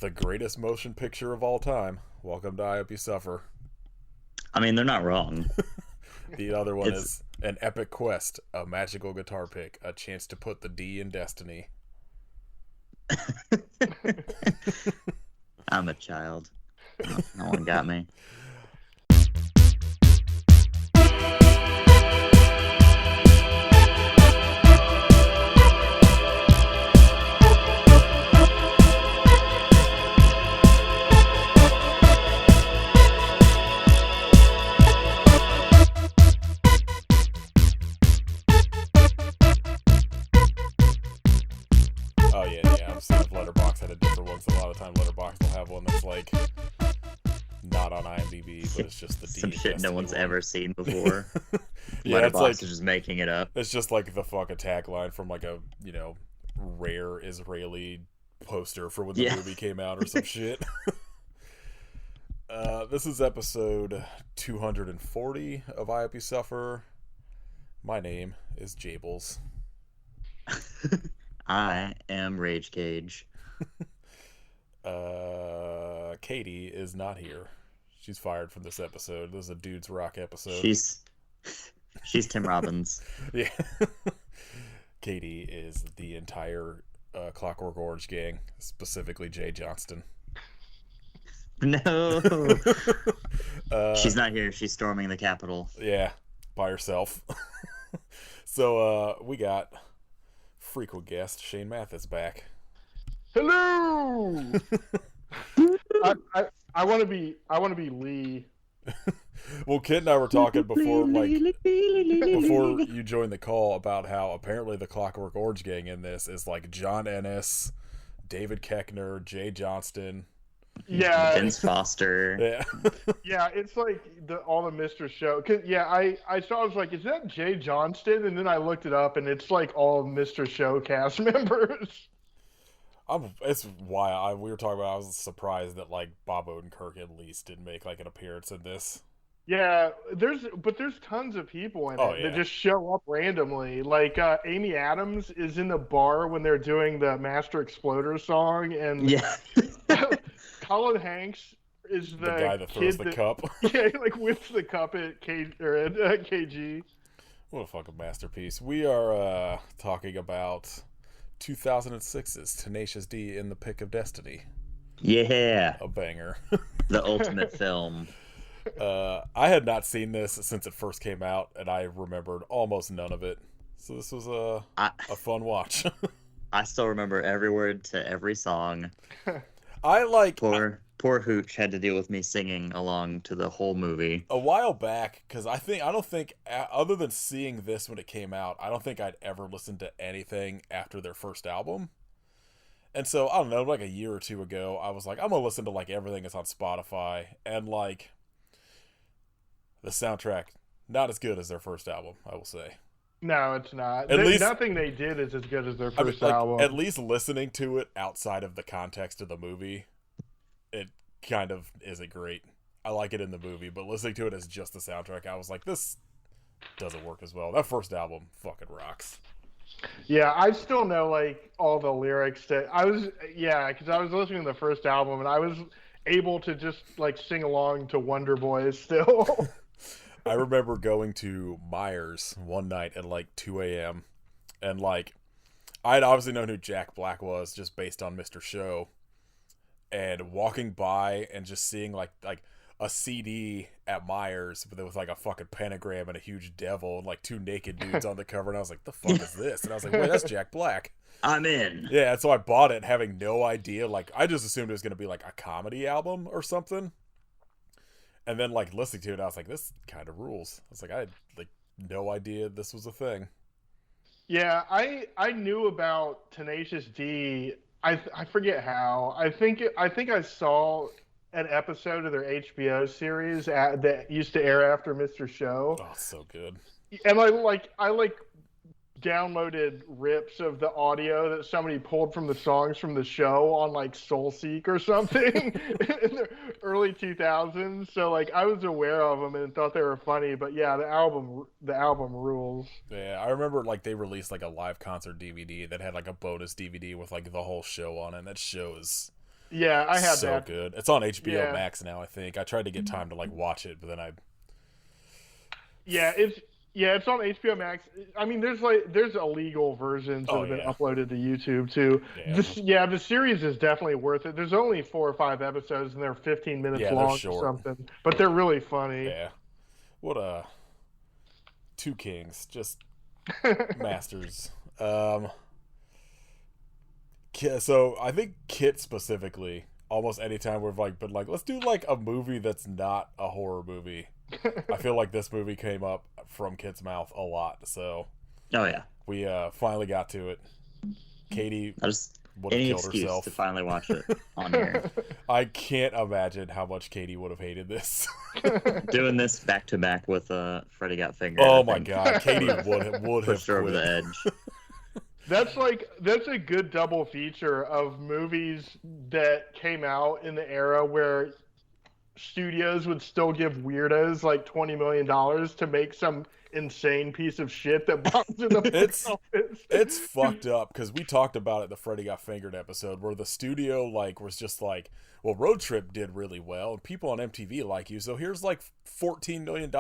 The greatest motion picture of all time. Welcome to I Hope You Suffer. I mean, they're not wrong. The other one It's is An Epic Quest, a magical guitar pick, a chance to put the D in Destiny. I'm a child. No one got me. Oh yeah. I'm seeing if Letterboxd had a different one. So a lot of time Letterboxd will have one that's like not on IMDb, but it's just the D. Some in shit no Destiny one's one. ever seen before. Yeah, it's Letterboxd like is just making it up. it's just like the fucking tagline from like a rare Israeli poster for when the Yeah. movie came out or some shit. This is episode 240 of I Hope You Suffer. My name is Jables. I am Rage Cage. Katie is not here. She's fired from this episode. This is a Dudes Rock episode. She's Tim Robbins. Yeah. Katie is the entire Clockwork Orange gang, specifically Jay Johnston. No. She's not here. She's storming the Capitol. Yeah, by herself. So we got frequent guest Shayne Mathis back. Hello. I want to be Lee. Well, Kit and I were talking before you joined the call about how apparently the Clockwork Orange gang in this is like John Ennis, David Koechner, Jay Johnston. Yeah, Vince Foster. Yeah. yeah, it's like all the Mr. Show. Cause yeah, I saw. I was like, is that Jay Johnston? And then I looked it up, and it's like all Mr. Show cast members. It's why we were talking about. I was surprised that like Bob Odenkirk at least didn't make like an appearance in this. Yeah, there's tons of people in Oh, it yeah. that just show up randomly. Like Amy Adams is in the bar when they're doing the Master Exploder song, and Yeah. Colin Hanks is The guy that throws kid the cup. Yeah, he like whips the cup at KG. What a fucking masterpiece. We are talking about 2006's Tenacious D in the Pick of Destiny. Yeah. A banger. The ultimate film. I had not seen this since it first came out, and I remembered almost none of it. So this was I a fun watch. I still remember every word to every song. I like Poor Hooch had to deal with me singing along to the whole movie. a while back, because I don't think other than seeing this when it came out, I don't think I'd ever listened to anything after their first album. And so I don't know, like a year or two ago, I was like, I'm gonna listen to like everything that's on Spotify, and like the soundtrack not as good as their first album, I will say. No, it's not. At least- Nothing they did is as good as their I mean, first like, album. at least listening to it outside of the context of the movie, it kind of isn't great. I like it in the movie, but listening to it as just the soundtrack, I was like, this doesn't work as well. That first album fucking rocks. Yeah, I still know like all the lyrics because I was listening to the first album and I was able to just like sing along to Wonder Boys still. I remember going to Myers one night at like 2 a.m. and like I'd obviously known who Jack Black was just based on Mr. Show, and walking by and just seeing like a CD at Myers but with like a fucking pentagram and a huge devil and like two naked dudes on the cover, and I was like, the fuck is this? And I was like, wait, that's Jack Black. I'm in. Yeah, and so I bought it having no idea. Like, I just assumed it was going to be like a comedy album or something. And then like listening to it, I was like, this kind of rules. I was like, I had like no idea this was a thing. Yeah, I knew about Tenacious D. I forget how. I think I saw an episode of their HBO series that used to air after Mr. Show, Oh, it's so good. and I downloaded rips of the audio that somebody pulled from the songs from the show on like SoulSeek or something in the early 2000s. So like I was aware of them and thought they were funny, but yeah, the album rules. Yeah, I remember like they released like a live concert DVD that had like a bonus DVD with like the whole show on it. And that show is Yeah, I had So that. good. It's on HBO Yeah. Max now, I think. I tried to get time to like watch it, but then I Yeah, it's on HBO Max. I mean, there's illegal versions that Oh have been yeah. uploaded to YouTube too. Yeah. The series is definitely worth it. There's only 4 or 5 episodes and they're 15 minutes Yeah, they're long or short. something, but they're really funny. Yeah. What two kings, just masters. So I think Kit specifically, almost anytime we've like been like, let's do like a movie that's not a horror movie. I feel like this movie came up from Kit's mouth a lot, so Oh yeah. we finally got to it. Katie I just would have any killed excuse herself. to finally watch it on here. I can't imagine how much Katie would have hated this. Doing this back to back with Freddy Got Fingered. Oh I my think god, Katie would have pushed her over quit. the edge. That's a good double feature of movies that came out in the era where studios would still give weirdos like $20 million to make some insane piece of shit that bombs in the box office. It's fucked up because we talked about it the Freddy Got Fingered episode where the studio like was just like, well, Road Trip did really well and people on MTV like you, so here's like $14 million,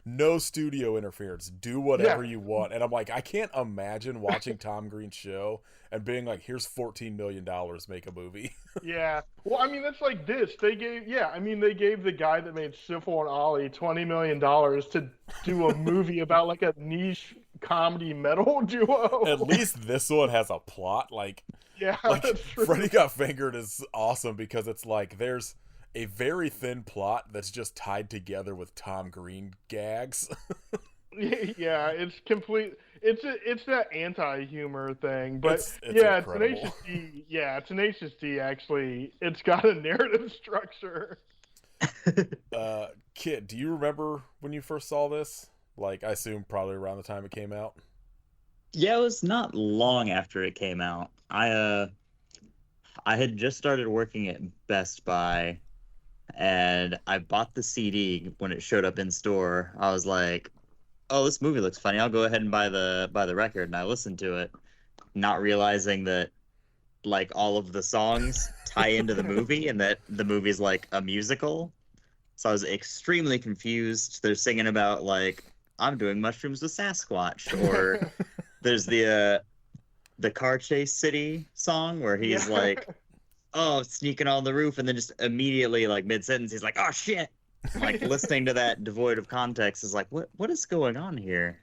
no studio interference, do whatever you want. And I'm like, I can't imagine watching Tom Green's show and being like, here's $14 million, make a movie. Yeah. Well, I mean, that's like this. They gave the guy that made Syphil and Ollie $20 million to do a movie about like a niche comedy metal duo. At least this one has a plot. Like That's true. Freddy Got Fingered is awesome because it's like there's a very thin plot that's just tied together with Tom Green gags. Yeah, it's complete. It's that anti-humor thing, but It's incredible. Tenacious D. Yeah, Tenacious D. Actually, it's got a narrative structure. Kid, do you remember when you first saw this? Like, I assume probably around the time it came out. Yeah, it was not long after it came out. I had just started working at Best Buy, and I bought the CD when it showed up in store. I was like, "Oh, this movie looks funny. I'll go ahead and buy the record." And I listened to it, not realizing that like all of the songs tie into the movie and that the movie's like a musical. So I was extremely confused. They're singing about like I'm doing mushrooms with Sasquatch, or there's the Car Chase City song where he's like, "Oh, sneaking on the roof," and then just immediately like mid sentence he's like, "Oh shit." Like listening to that devoid of context is like, what is going on here?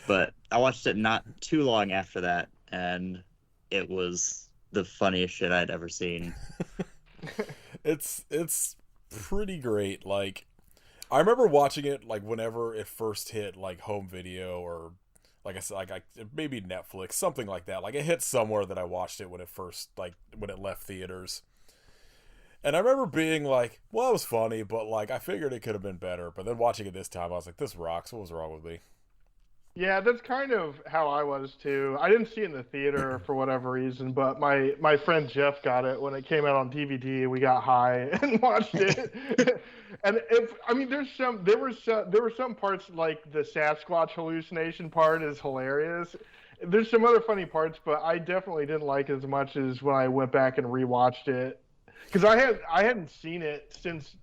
But I watched it not too long after that, and it was the funniest shit I'd ever seen. It's pretty great. Like, I remember watching it like whenever it first hit like home video or like I said, like maybe Netflix, something like that. Like it hit somewhere that I watched it when it left theaters. And I remember being like, well, it was funny, but like I figured it could have been better. But then watching it this time, I was like, this rocks. What was wrong with me? Yeah, that's kind of how I was too. I didn't see it in the theater for whatever reason, but my friend Jeff got it when it came out on DVD. We got high and watched it. And there were some parts like the Sasquatch hallucination part is hilarious. There's some other funny parts, but I definitely didn't like it as much as when I went back and rewatched it. Because I hadn't seen it since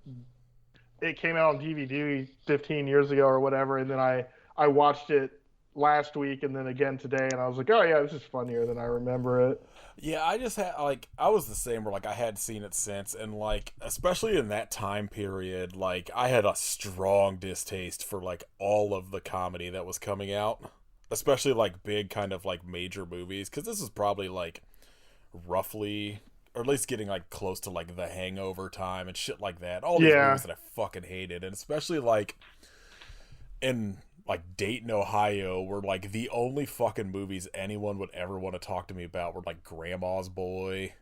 it came out on DVD 15 years ago or whatever, and then I watched it last week and then again today, and I was like, oh yeah, this is funnier than I remember it. Yeah, I just had like I was the same where like I had seen it since, and like especially in that time period, like I had a strong distaste for like all of the comedy that was coming out, especially like big kind of like major movies, because this is probably like roughly, or at least getting like close to like The Hangover time and shit like that. All these movies that I fucking hated, and especially like in like Dayton, Ohio, were like the only fucking movies anyone would ever want to talk to me about were like Grandma's Boy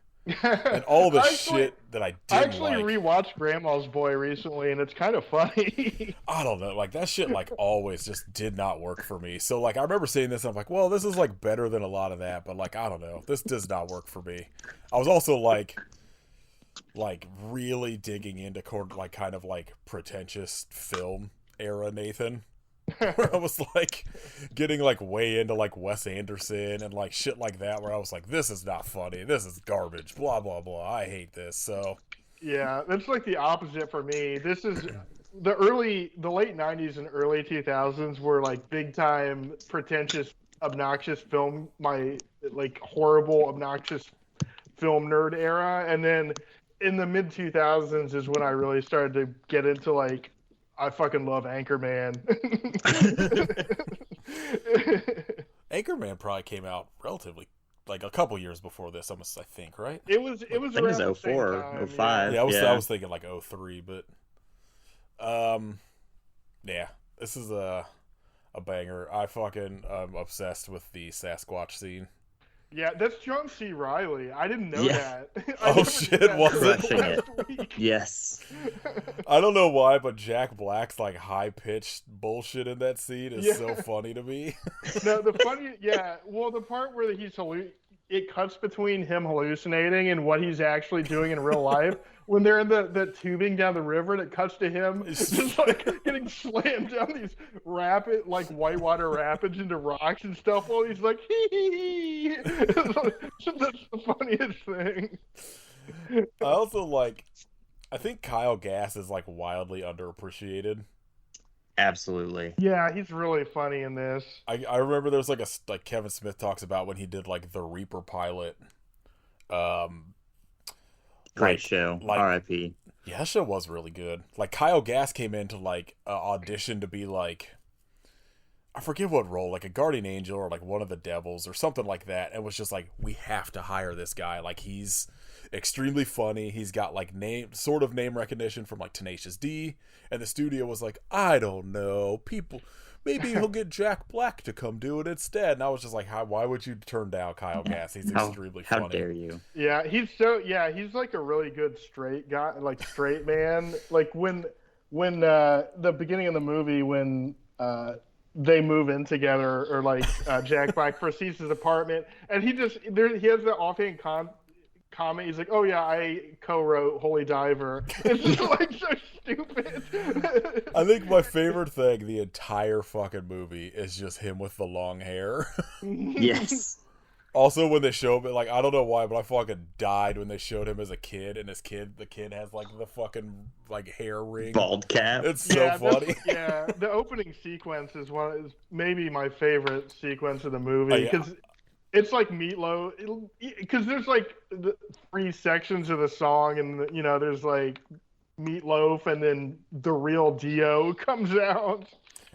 and all the shit that I didn't I actually like. rewatched Grandma's Boy recently, and it's kind of funny. I don't know, like that shit like always just did not work for me. So like I remember seeing this and I'm like, well, this is like better than a lot of that, but like I don't know, this does not work for me. I was also like really digging into like kind of like pretentious film era Nathan. where I was like getting like way into like Wes Anderson and like shit like that, where I was like, this is not funny, this is garbage, blah blah blah, I hate this. So Yeah, that's like the opposite for me. This is the late '90s and early 2000s were like big time, pretentious, obnoxious film. My like horrible, obnoxious film nerd era, and then in the mid 2000s is when I really started to get into like I fucking love Anchorman. Anchorman probably came out relatively like a couple years before this, almost, I think, right? It was I think it around was the same 04, time, 05. Yeah, I Yeah. was thinking like 03, but yeah, this is a banger. I fucking obsessed with the Sasquatch scene. Yeah, that's John C. Riley. I didn't know Yeah. that. Oh, I never shit, knew that was until it? Crushing it. last week. Yes. I don't know why, but Jack Black's like high pitched bullshit in that scene is Yeah. so funny to me. No, the funny, yeah. Well, the part where it cuts between him hallucinating and what he's actually doing in real life. When they're in the tubing down the river, and it cuts to him just like getting slammed down these whitewater rapids into rocks and stuff. While he's like, hee hee hee. That's the funniest thing. I also like, I think Kyle Gass is like wildly underappreciated. Absolutely. Yeah, he's really funny in this. I remember there's like like Kevin Smith talks about when he did like the Reaper pilot. Great Like- show. like- R.I.P. Yeah, that show was really good. Like Kyle Gass came in to like audition to be like, I forget what role, like a guardian angel or like one of the devils or something like that, and was just like, we have to hire this guy. Like he's extremely funny. He's got like name recognition from like Tenacious D, and the studio was like, I don't know, maybe he'll get Jack Black to come do it instead. And I was just like, why would you turn down Kyle Gass? He's extremely funny. How dare you? Yeah, he's like a really good straight guy, like straight man. Like when the beginning of the movie when they move in together, or like Jack Black first sees his apartment, and he has the offhand comment. He's like, "Oh yeah, I co-wrote Holy Diver." It's just like so stupid. I think my favorite thing the entire fucking movie is just him with the long hair. Yes. Also, when they show him, like, I don't know why, but I fucking died when they showed him as a kid, and the kid has like the fucking like hair ring. Bald cap. It's so funny. Yeah, the opening sequence is maybe my favorite sequence of the movie, yeah. because it's like Meatloaf. Because there's like the 3 sections of the song, and there's like Meatloaf, and then the real Dio comes out.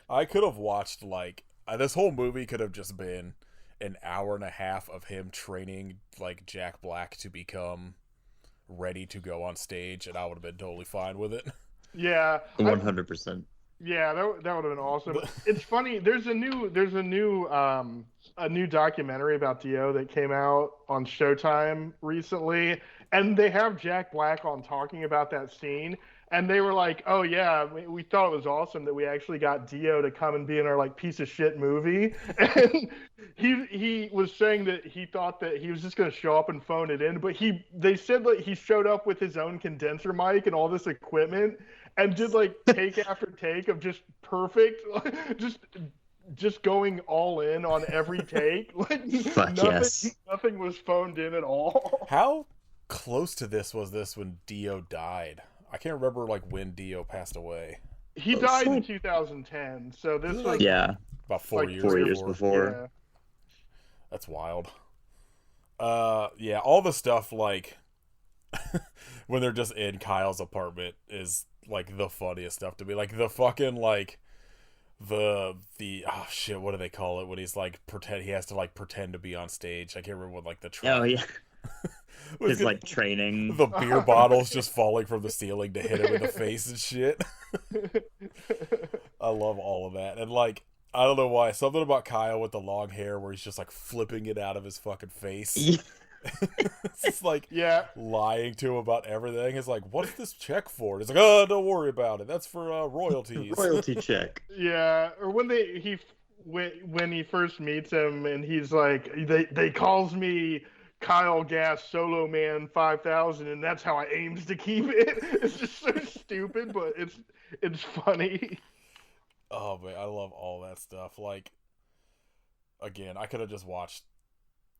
I could have watched like this whole movie could have just been an hour and a half of him training like Jack Black to become ready to go on stage, and I would have been totally fine with it. Yeah, 100%. yeah, that would have been awesome. It's funny. There's a new documentary about Dio that came out on Showtime recently, and they have Jack Black on talking about that scene. And they were like, "Oh yeah, we thought it was awesome that we actually got Dio to come and be in our like piece of shit movie." And he was saying that he thought that he was just going to show up and phone it in, but they said that he showed up with his own condenser mic and all this equipment, and did like take after take of just perfect, just going all in on every take. Like Fuck yes. nothing was phoned in at all. How close to this was this when Dio died? I can't remember like when Dio passed away. He died in 2010, so this was Yeah. About 4 Like years. 4 years before. before. yeah. That's wild. Yeah, all the stuff like when they're just in Kyle's apartment is like the funniest stuff to me. Like the fucking like the oh shit, what do they call it when he's like he has to like pretend to be on stage. I can't remember what like the Oh yeah. was His it- like training. the beer bottles just falling from the ceiling to hit him in the face and shit. I love all of that. And like I don't know why, something about Kyle with the long hair where he's just like flipping it out of his fucking face. It's just like Yeah, lying to him about everything. It's like, what's this check for? It's like, oh, don't worry about it. That's for royalties. Royalty check. yeah. Or when when he first meets him, and he's like, they calls me Kyle Gass Solo Man 5000, and that's how I aims to keep it. It's just so stupid, but it's funny. Oh man, I love all that stuff. Like, again, I could have just watched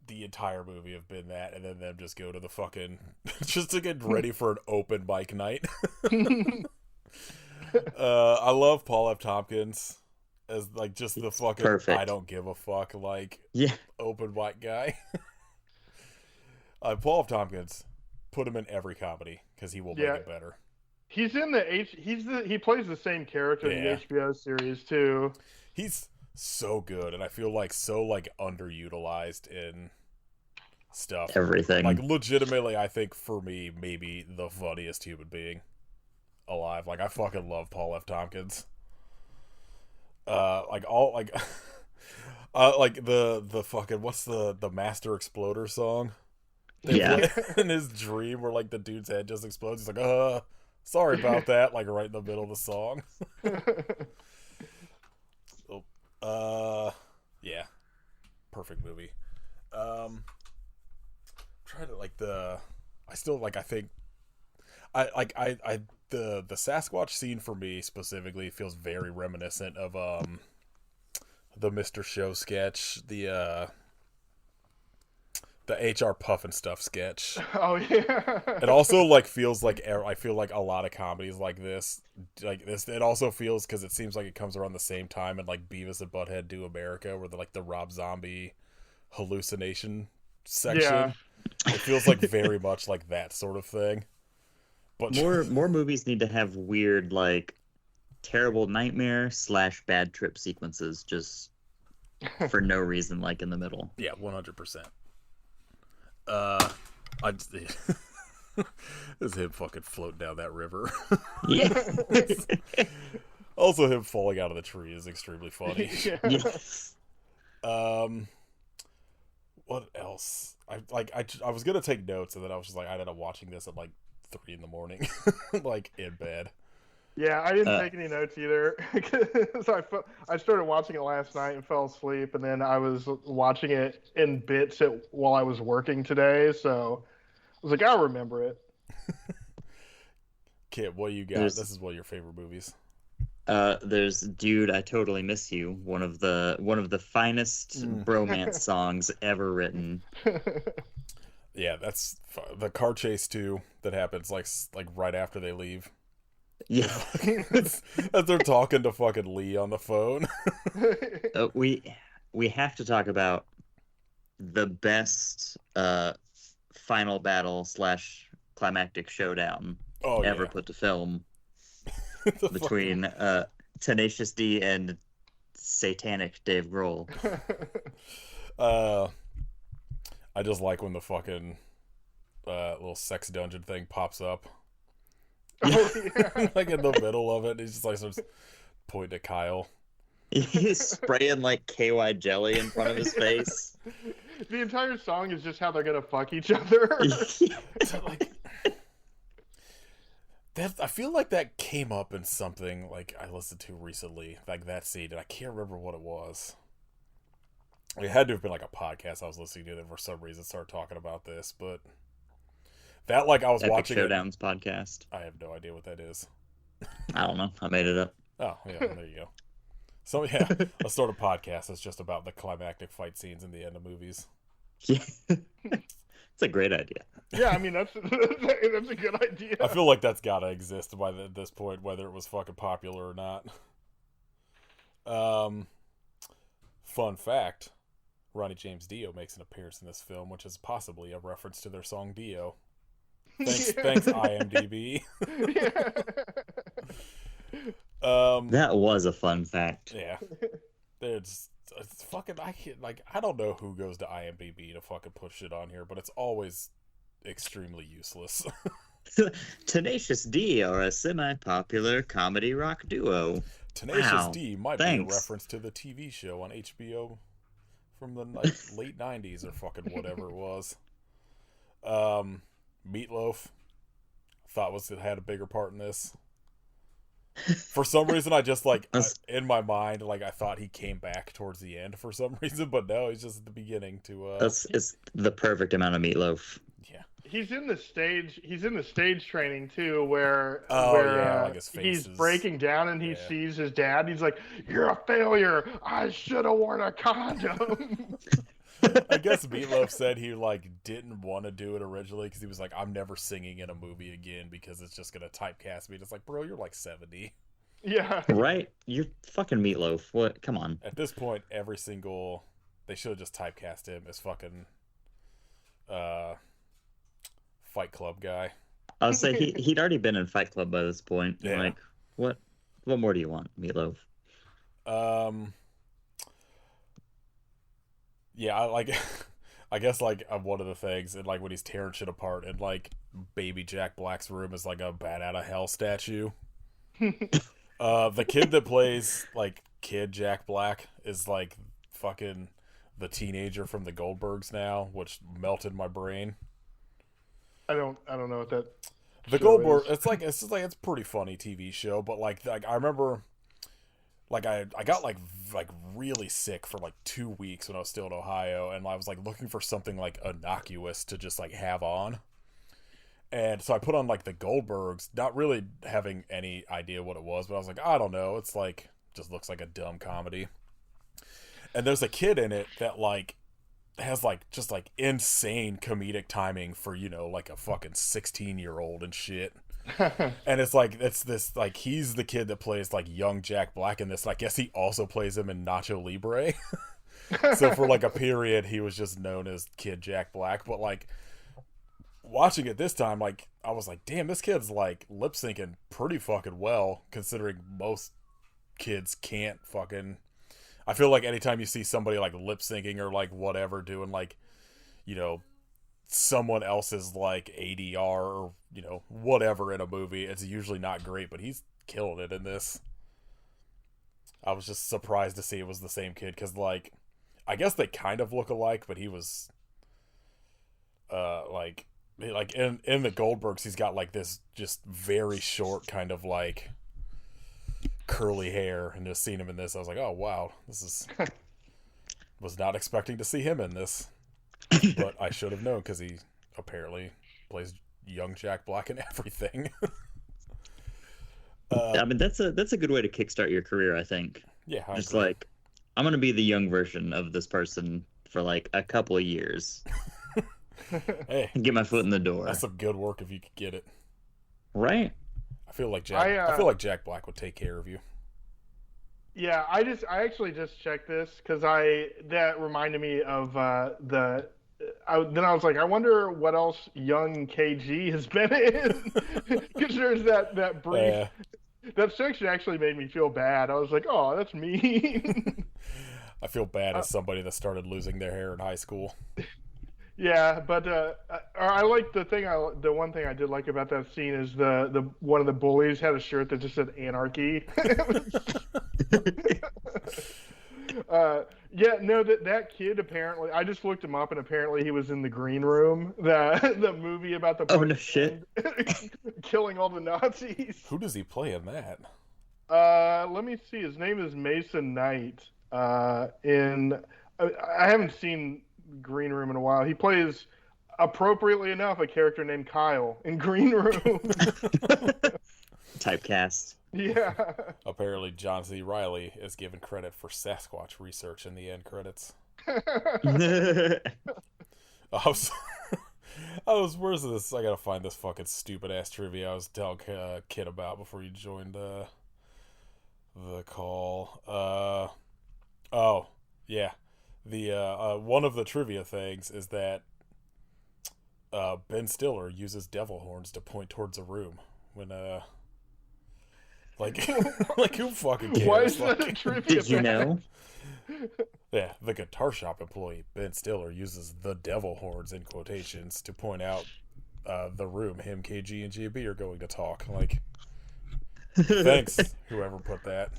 the entire movie have been that, and then them just go to the fucking just to get ready for an open mic night. I love Paul F. Tompkins as like just the fucking perfect. I don't give a fuck like Yeah. open mic guy. Paul F. Tompkins, put him in every comedy because he will make it better. He's in he plays the same character in the HBO series too. He's so good, and I feel like so like underutilized in stuff. Everything. Like legitimately, I think for me, maybe the funniest human being alive. Like I fucking love Paul F. Tompkins. Like all like, like the fucking what's the Master Exploder song? Yeah. In his dream, where like the dude's head just explodes. He's like, sorry about that. Like right in the middle of the song. Yeah, perfect movie. Try to like I still like. I think I the Sasquatch scene for me specifically feels very reminiscent of the Mr. Show sketch, the HR Puffin stuff sketch. Oh yeah. It also like feels like I feel like a lot of comedies like this. It also feels because it seems like it comes around the same time, and like Beavis and Butthead Do America, where they're like the Rob Zombie hallucination section. Yeah. It feels like very much like that sort of thing. But more movies need to have weird, like, terrible nightmare / bad trip sequences just for no reason, like in the middle. Yeah, 100%. I just this him fucking floating down that river. Yeah. Also, him falling out of the tree is extremely funny. Yeah. Yes. What else? I was gonna take notes, and then I was just like, I ended up watching this at like 3 a.m, like in bed. Yeah, I didn't take any notes either. So I started watching it last night and fell asleep, and then I was watching it in bits while I was working today. So I was like, I'll remember it. Kid, what you got? This is one of your favorite movies. There's Dude, I Totally Miss You, one of the finest bromance songs ever written. Yeah, that's the car chase too that happens like right after they leave. Yeah. As they're talking to fucking Lee on the phone. We have to talk about the best final battle / climactic showdown ever put to film between Tenacious D and satanic Dave Grohl. I just like when the fucking little sex dungeon thing pops up. Oh, yeah. Like in the middle of it, he's just like starts pointing at Kyle. He's spraying like KY jelly in front of his face. The entire song is just how they're gonna fuck each other. Like, I feel like that came up in something like I listened to recently, like that scene, and I can't remember what it was. It had to have been like a podcast I was listening to that for some reason started talking about this, but that like I was Epic watching Showdowns podcast. I have no idea what that is. I don't know. I made it up. Oh yeah, there you go. So yeah, let's start a podcast that's just about the climactic fight scenes in the end of movies. Yeah. It's a great idea. Yeah, I mean that's a good idea. I feel like that's gotta exist by this point, whether it was fucking popular or not. Fun fact: Ronnie James Dio makes an appearance in this film, which is possibly a reference to their song Dio. Thanks, IMDb. That was a fun fact. Yeah, it's fucking. I don't know who goes to IMDb to fucking put shit on here, but it's always extremely useless. Tenacious D are a semi-popular comedy rock duo. Tenacious D might be a reference to the TV show on HBO from the late 90s or fucking whatever it was. Meatloaf thought had a bigger part in this. For some reason, I just in my mind, I thought he came back towards the end for some reason, but no, he's just at the beginning to. It's the perfect amount of Meatloaf. Yeah. He's in the stage training too, where like his face he's is... breaking down and he sees his dad. He's like, "You're a failure. I should have worn a condom." I guess Meatloaf said he like didn't want to do it originally because he was like, "I'm never singing in a movie again because it's just gonna typecast me." And it's like, bro, you're like 70. Yeah. Right? You're fucking Meatloaf. What? Come on. At this point, they should have just typecast him as fucking Fight Club guy. I would say he'd already been in Fight Club by this point. Yeah. Like, what more do you want, Meatloaf? Yeah, I guess like one of the things, and like when he's tearing shit apart, and like baby Jack Black's room is like a bat out of hell statue. The kid that plays like Kid Jack Black is like fucking the teenager from the Goldbergs now, which melted my brain. I don't know what that. The Goldberg, it's a pretty funny TV show, but like I remember, like I got like really sick for like 2 weeks when I was still in Ohio, and I was like looking for something like innocuous to just like have on. And so I put on like the Goldbergs, not really having any idea what it was, but I was like, I don't know, it's like just looks like a dumb comedy. And there's a kid in it that like has like just like insane comedic timing for, you know, like a fucking 16-year-old and shit. And it's like this like he's the kid that plays like young Jack Black in this, and I guess he also plays him in Nacho Libre. So for like a period he was just known as Kid Jack Black. But like watching it this time, like I was like, damn, this kid's like lip syncing pretty fucking well, considering most kids can't fucking... I feel like anytime you see somebody like lip syncing or like whatever doing like, you know, someone else's like ADR or, you know, whatever in a movie, it's usually not great, but he's killing it in this. I was just surprised to see it was the same kid, because like I guess they kind of look alike, but he was like in the Goldbergs he's got like this just very short kind of like curly hair, and just seeing him in this I was like, oh wow, this is was not expecting to see him in this. But I should have known, because he apparently plays young Jack Black in everything. I mean, that's a good way to kickstart your career, I think. Yeah, I just agree. like, I'm gonna be the young version of this person for like a couple of years. Hey, Get my foot in the door. that's some good work if you could get it. Right? I feel like Jack Black would take care of you. Yeah, I actually just checked this because that reminded me of then I was like, I wonder what else young KG has been in, because there's that brief that section actually made me feel bad. I was like, oh, that's mean. I feel bad as somebody that started losing their hair in high school. Yeah, but I like the one thing I did like about that scene is the one of the bullies had a shirt that just said anarchy. Yeah, no, that kid apparently, I just looked him up, and apparently he was in the Green Room, the movie about the Oh no shit. killing all the Nazis. Who does he play in that? Let me see. His name is Mason Knight. I haven't seen Green Room in a while. He plays, appropriately enough, a character named Kyle in Green Room. Typecast. Yeah. Apparently John C. Reilly is given credit for Sasquatch research in the end credits. Where's this? I gotta find this fucking stupid ass trivia I was telling Kid about before you joined the call. Oh yeah, the one of the trivia things is that Ben Stiller uses devil horns to point towards a room when like like who fucking cares? Why is that a trivia? Did you know? Yeah, the guitar shop employee Ben Stiller uses the devil horns in quotations to point out the room him, KG, and JB are going to talk. Like, thanks, whoever put that.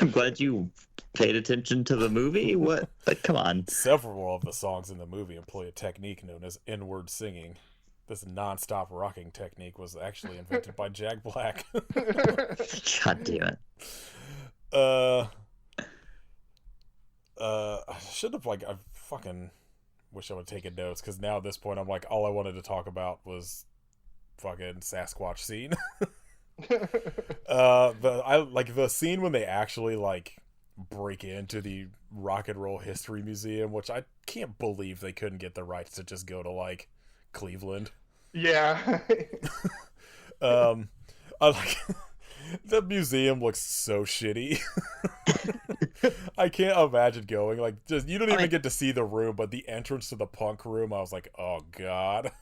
I'm glad you paid attention to the movie. What? Like, come on. Several of the songs in the movie employ a technique known as N-word singing. This non-stop rocking technique was actually invented by Jack Black. God damn it. I should have, like, I fucking wish I would have taken notes, because now at this point I'm like, all I wanted to talk about was fucking Sasquatch scene. I like the scene when they actually like break into the Rock and Roll History Museum, which I can't believe they couldn't get the rights to just go to like Cleveland. Yeah. I like the museum looks so shitty. I can't imagine going. Like, just you don't even get to see the room, but the entrance to the punk room, I was like, oh god.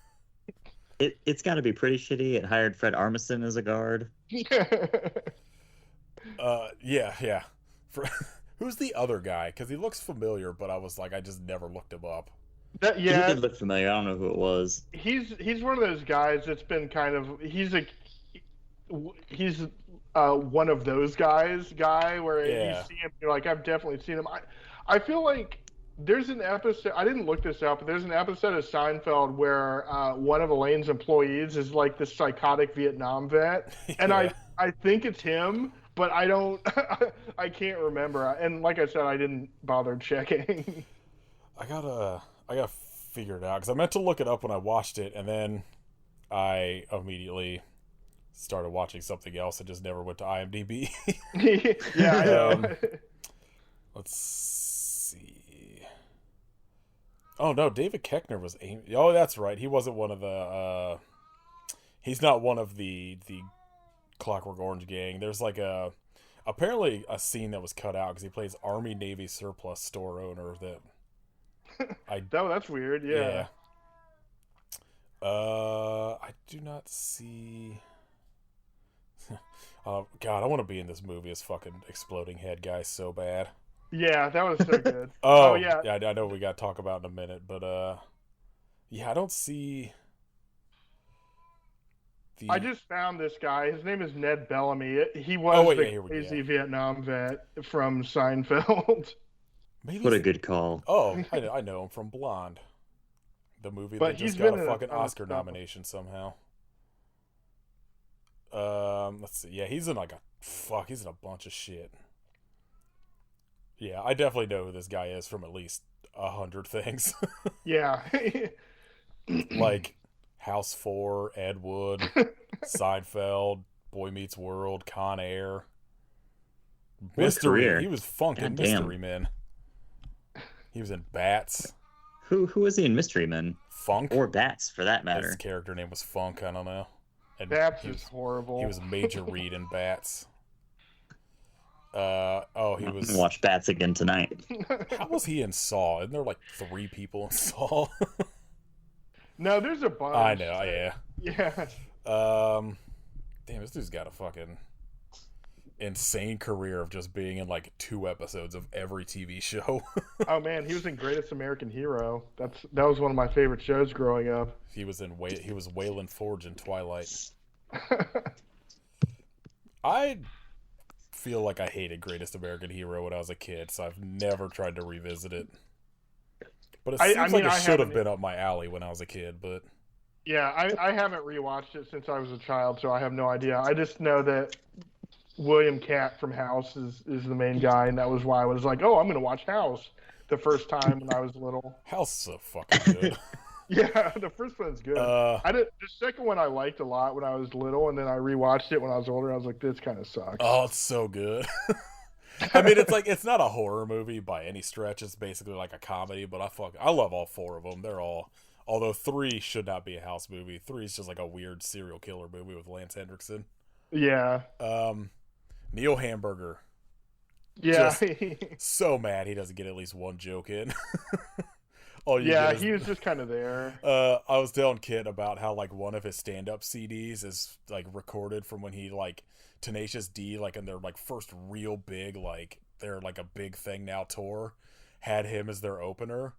It's got to be pretty shitty. It hired Fred Armisen as a guard. Yeah. Who's the other guy? Because he looks familiar, but I was like, I just never looked him up. He did look familiar. I don't know who it was. He's one of those guys that's been kind of he's one of those guy where you see him, you're like, I've definitely seen him. I feel like there's an episode, I didn't look this up, but there's an episode of Seinfeld where one of Elaine's employees is like this psychotic Vietnam vet, and I think it's him, but I don't I can't remember, and like I said, I didn't bother checking. I gotta figure it out, because I meant to look it up when I watched it, and then I immediately started watching something else and just never went to IMDb. Yeah, I know. Let's see. Oh no, David Koechner was Amy. Oh, that's right. He wasn't one of the. He's not one of the Clockwork Orange gang. There's like apparently a scene that was cut out because he plays Army Navy surplus store owner that. That's weird. Yeah. I do not see. God, I want to be in this movie as fucking exploding head guy so bad. Yeah, that was so good. Oh yeah, I know we got to talk about in a minute, but yeah, I don't see. I just found this guy. His name is Ned Bellamy. He was the crazy Vietnam vet from Seinfeld. What a good call. Oh, I know him from Blonde, the movie that just got a fucking Oscar nomination somehow. Let's see. Yeah, he's in he's in a bunch of shit. Yeah, I definitely know who this guy is from at least 100 things. Yeah. Like House 4, Ed Wood, Seinfeld, Boy Meets World, Con Air. Mystery. He was funk in Mystery Men. He was in Bats. Who was he in Mystery Men? Funk. Or Bats, for that matter. His character name was Funk, I don't know. And Bats is horrible. He was Major Reed in Bats. He was. Watch Bats again tonight. How was he in Saw? Isn't there like 3 people in Saw? No, there's a bunch. I know, yeah. Yeah. Damn, this dude's got a fucking insane career of just being in like 2 episodes of every TV show. Oh man, he was in Greatest American Hero. That was one of my favorite shows growing up. He was Waylon Forge in Twilight. I feel like I hated Greatest American Hero when I was a kid, so I've never tried to revisit it. But it seems like it should have been up my alley when I was a kid, but... Yeah, I haven't rewatched it since I was a child, so I have no idea. I just know that William Katt from House is the main guy, and that was why I was like, oh, I'm going to watch House the first time when I was little. House is so fucking good. Yeah, the first one's good. The second one I liked a lot when I was little, and then I rewatched it when I was older, and I was like, this kind of sucks. Oh, it's so good. I mean, it's not a horror movie by any stretch. It's basically like a comedy, but I love all 4 of them. They're all... Although 3 should not be a House movie. 3 is just like a weird serial killer movie with Lance Henriksen. Yeah. Neil Hamburger. Yeah. Just so mad he doesn't get at least one joke in. He was just kind of there. I was telling Kit about how like one of his stand-up CDs is like recorded from when he like Tenacious D, like in their like first real big, like they're like a big thing now tour, had him as their opener.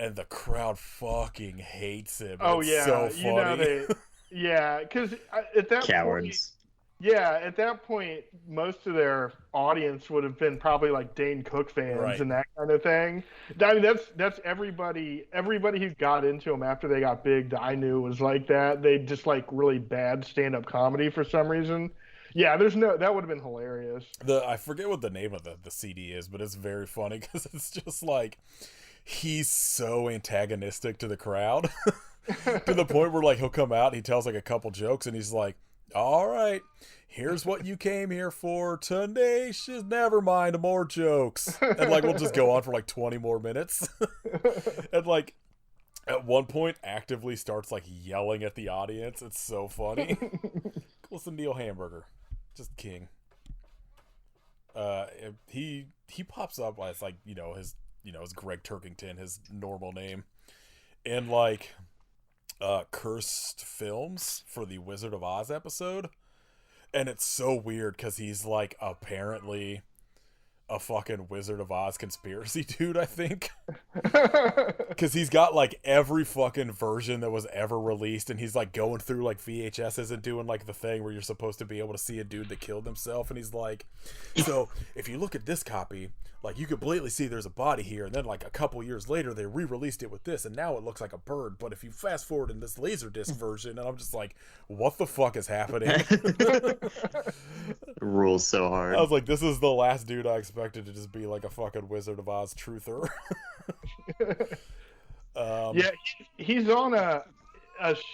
And the crowd fucking hates him. Oh, it's yeah. So funny. Yeah, because at that Cowards. point... Yeah, at that point, most of their audience would have been probably like Dane Cook fans and that kind of thing. I mean, that's everybody who got into them after they got big that I knew was like that. They just like really bad stand-up comedy for some reason. Yeah, that would have been hilarious. I forget what the name of the CD is, but it's very funny because it's just like... he's so antagonistic to the crowd to the point where like he'll come out and he tells like a couple jokes and he's like, all right, here's what you came here for, Tenacious, never mind, more jokes. And like we'll just go on for like 20 more minutes. And like at one point actively starts like yelling at the audience. It's so funny. Listen, Neil Hamburger, just king. He pops up as like, his Greg Turkington, his normal name, in like cursed films for the Wizard of Oz episode. And it's so weird because he's like apparently a fucking Wizard of Oz conspiracy dude, I think. Because he's got like every fucking version that was ever released, and he's like going through like VHSs and doing like the thing where you're supposed to be able to see a dude that killed himself, and he's like, so if you look at this copy, like you could blatantly see there's a body here, and then like a couple years later they re-released it with this, and now it looks like a bird, but if you fast forward in this Laserdisc version, and I'm just like, what the fuck is happening? Rules so hard. I was like, this is the last dude I expected to just be like a fucking Wizard of Oz truther. Yeah, he's on a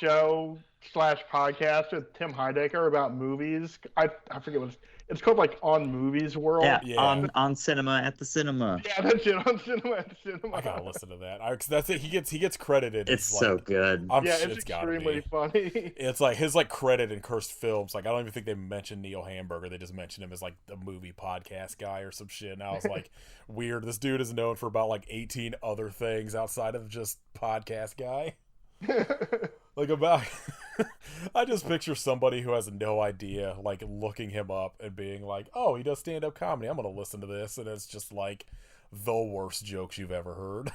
show / podcast with Tim Heidecker about movies. I forget what it's called, like On Movies World. Yeah. On Cinema at the Cinema. Yeah, that's it. On Cinema at the Cinema. I gotta listen to that. That's it. He gets credited. It's like, so good. It's extremely funny. It's like his like credit in cursed films. Like I don't even think they mentioned Neil Hamburger. They just mentioned him as like the movie podcast guy or some shit. And I was like, weird. This dude is known for about like 18 other things outside of just podcast guy. Like about I just picture somebody who has no idea like looking him up and being like, oh, he does stand-up comedy, I'm gonna listen to this, and it's just like the worst jokes you've ever heard.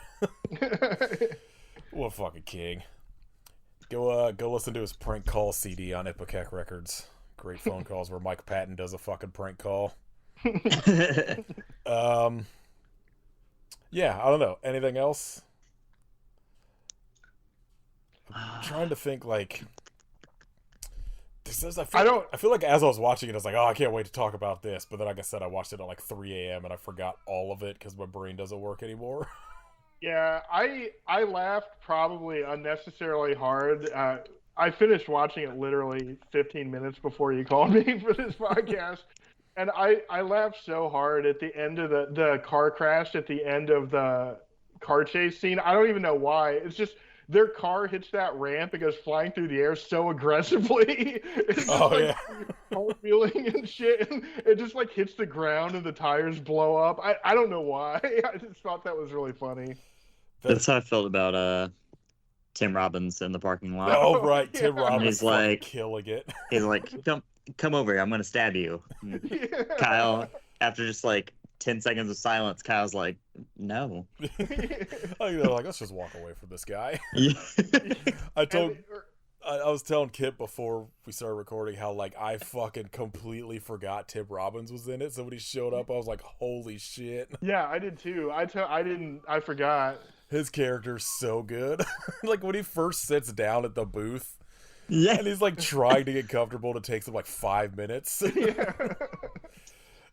What a fucking king. Go listen to his prank call CD on Ipecac Records. Great phone calls where Mike Patton does a fucking prank call. Yeah, I don't know, anything else? I'm trying to think like I feel like as I was watching it I was like, oh, I can't wait to talk about this, but then like I said, I watched it at like 3 a.m. and I forgot all of it because my brain doesn't work anymore. Yeah, I laughed probably unnecessarily hard. I finished watching it literally 15 minutes before you called me for this podcast, and I laughed so hard at the end of the car crash at the end of the car chase scene. I don't even know why. It's just their car hits that ramp, it goes flying through the air so aggressively. It's just cartwheeling and shit. And it just like hits the ground and the tires blow up. I don't know why. I just thought that was really funny. That's how I felt about Tim Robbins in the parking lot. Oh right, Tim Robbins. He's like killing it. He's like, come over here, I'm gonna stab you. Yeah. Kyle, after just like 10 seconds of silence, Kyle's like, no. Like, let's just walk away from this guy. Yeah. I was telling Kip before we started recording how like I fucking completely forgot Tim Robbins was in it. So when he showed up, I was like, holy shit. Yeah, I did too. I forgot. His character's so good. Like when he first sits down at the booth. Yeah. And he's like trying to get comfortable, and it takes him like 5 minutes. Yeah.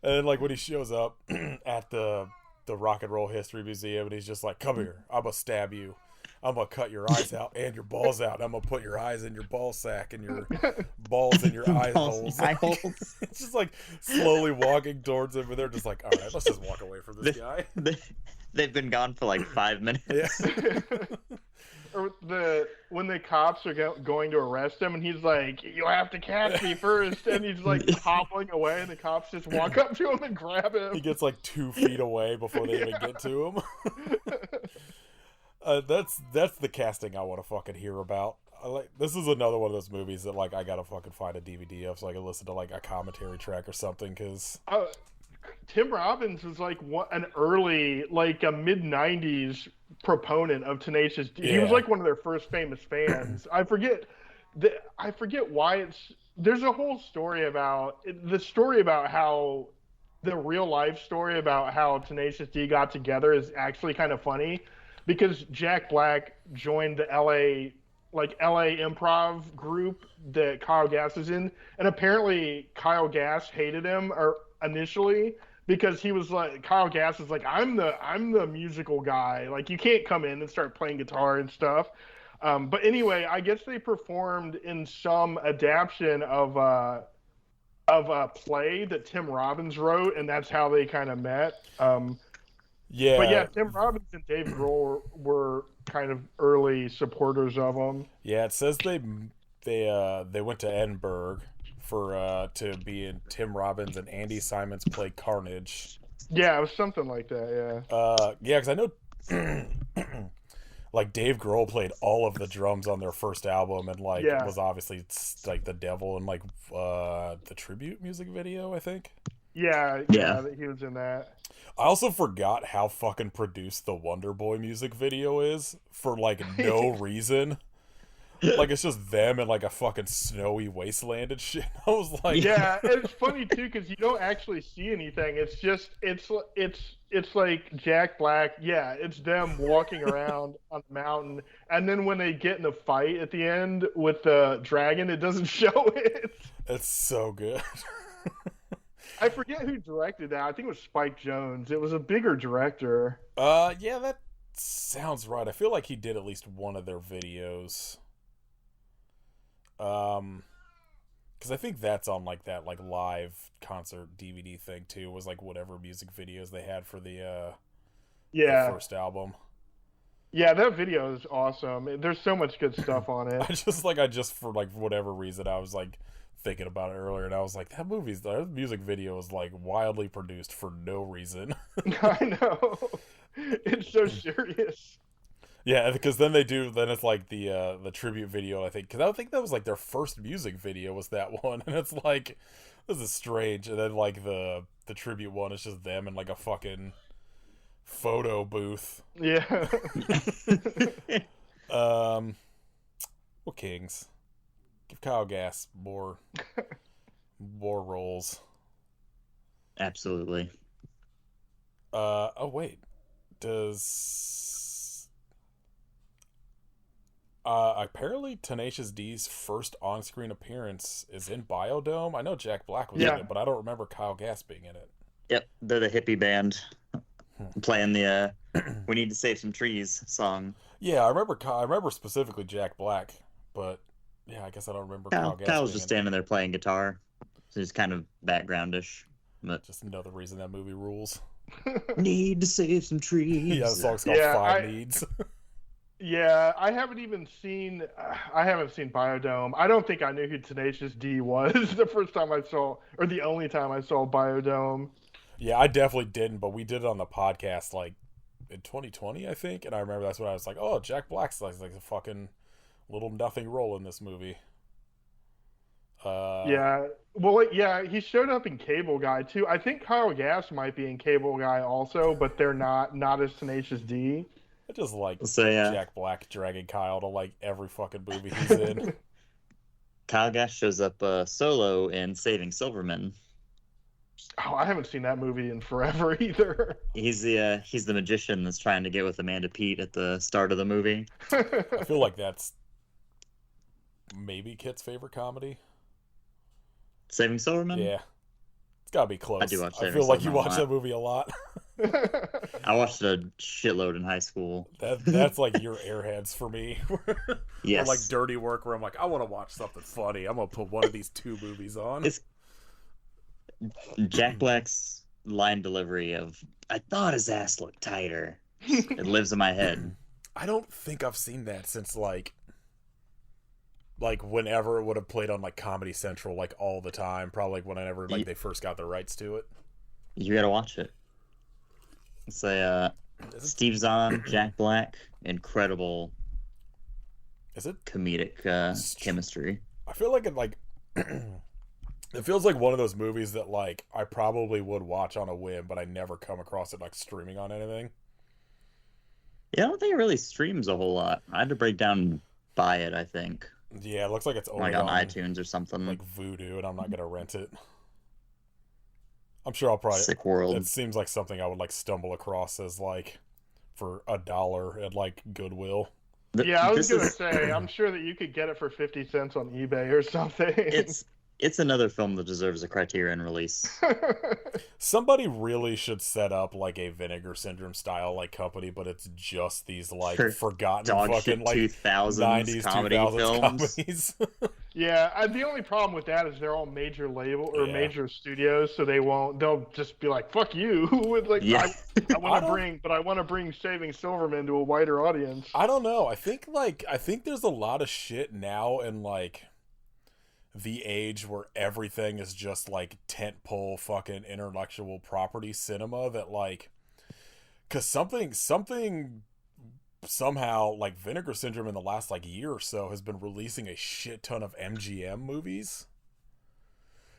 And then, like, when he shows up at the Rock and Roll History Museum, and he's just like, come here, I'm going to stab you. I'm going to cut your eyes out and your balls out. I'm going to put your eyes in your ball sack and your balls in your eye holes. It's just, like, slowly walking towards him, and they're just like, all right, let's just walk away from this guy. They've been gone for, like, 5 minutes. Yeah. Or when the cops are going to arrest him, and he's like, you have to catch me first, and he's like hobbling away, and the cops just walk up to him and grab him. He gets like 2 feet away before they even get to him. That's the casting I want to fucking hear about. This is another one of those movies that like I gotta fucking find a DVD of so I can listen to like a commentary track or something, because Tim Robbins was like an early, like a mid-90s proponent of Tenacious D. Yeah. He was like one of their first famous fans. I forget why there's a whole story about how the real life story about how Tenacious D got together is actually kind of funny, because Jack Black joined the LA improv group that Kyle Gass is in, and apparently Kyle Gass hated him initially because he was like, Kyle Gass is like, I'm the musical guy. Like, you can't come in and start playing guitar and stuff. But anyway, I guess they performed in some adaptation of a play that Tim Robbins wrote, and that's how they kind of met. But yeah, Yeah, Tim Robbins and Dave Grohl were kind of early supporters of him. yeah. It says they went to Edinburgh for to be in Tim Robbins and Andy Simons play Carnage. Yeah, it was something like that. Yeah, because I know like Dave Grohl played all of the drums on their first album, and like Yeah. was obviously like the devil in like the tribute music video, I think. Yeah, Yeah. that he was in that. I also forgot how fucking produced the Wonder Boy music video is for like no reason. Like it's just them in like a fucking snowy wasteland and shit. I was like, Yeah, it's funny too because you don't actually see anything. It's just it's like Jack Black. Yeah, it's them walking around on the mountain, and then when they get in the fight at the end with the dragon, it doesn't show it. it's so good. I forget who directed that. I think it was Spike Jonze. It was a bigger director. Yeah, that sounds right. I feel like he did at least one of their videos. Because I think that's on like that like live concert DVD thing too. Was like whatever music videos they had for the Yeah, first album. yeah, that video is awesome. There's so much good stuff on it. I just for like whatever reason I was like thinking about it earlier, and I was like, that music video is like wildly produced for no reason. I know. It's so serious. Yeah, because then it's like the tribute video, I think, because I think that was like their first music video was that one, and it's like, this is strange, and then like the tribute one is just them in like a fucking photo booth. Yeah. Well, Kings, give Kyle Gass more roles. Absolutely. Oh wait, does apparently Tenacious D's first on-screen appearance is in Biodome. I know Jack Black was in Yeah. it, but I don't remember Kyle Gass being in it. Yep, they're the hippie band playing the "We Need to Save Some Trees" song. Yeah, I remember specifically Jack Black, but yeah, I guess I don't remember Kyle Gass. Kyle was being just in it. standing there playing guitar, so he's kind of backgroundish. But Just another reason that movie rules. need to save some trees. Yeah, the song's called Yeah, Five Needs. Yeah, I haven't seen Biodome. I don't think I knew who Tenacious D was the first time I saw, or the only time I saw Biodome. Yeah, I definitely didn't, but we did it on the podcast like in 2020, I think, and I remember that's when I was like, "Oh, Jack Black's like a fucking little nothing role in this movie." Yeah, well, yeah, he showed up in Cable Guy too. I think Kyle Gass might be in Cable Guy also, but they're not as Tenacious D. I just like So yeah, Jack Black dragging Kyle to like every fucking movie he's in. Kyle Gass shows up solo in Saving Silverman. Oh, I haven't seen that movie in forever either. He's the magician that's trying to get with Amanda Peet at the start of the movie. I feel like that's maybe Kit's favorite comedy. Saving Silverman? Yeah, it's gotta be close. I do watch I Saving feel like you Silverman a watch lot. that movie a lot. I watched a shitload in high school. That's like your Airheads for me. Yes. Or like Dirty Work, where I'm like, I want to watch something funny. I'm gonna put one of these two movies on. It's Jack Black's line delivery of "I thought his ass looked tighter." It lives in my head. I don't think I've seen that since like whenever it would have played on like Comedy Central like all the time. Probably like whenever like they first got the rights to it. You gotta watch it. It's a Steve Zahn, Jack Black, incredible Is it? comedic chemistry. I feel like it feels like one of those movies that like I probably would watch on a whim, but I never come across it like streaming on anything. Yeah, I don't think it really streams a whole lot. I had to break down and buy it, I think. Yeah, it looks like it's only Like on iTunes or something. like Vudu, and I'm not gonna rent it. I'm sure I'll probably. Sick world. It seems like something I would like stumble across as like for $1 at like Goodwill. Yeah, I was This gonna is- say, I'm sure that you could get it for 50 cents on eBay or something. It's It's another film that deserves a Criterion release. Somebody really should set up like a Vinegar Syndrome style like company, but it's just these like For forgotten dog fucking shit like 2000s 90s comedy 2000s films. comedies. Yeah, the only problem with that is they're all major label or Yeah. major studios, so they'll just be like, "Fuck you!" With like, Yeah. I want to bring Saving Silverman to a wider audience. I don't know. I think there's a lot of shit now in like the age where everything is just like tentpole fucking intellectual property cinema that like, cause something somehow like Vinegar Syndrome in the last like year or so has been releasing a shit ton of MGM movies.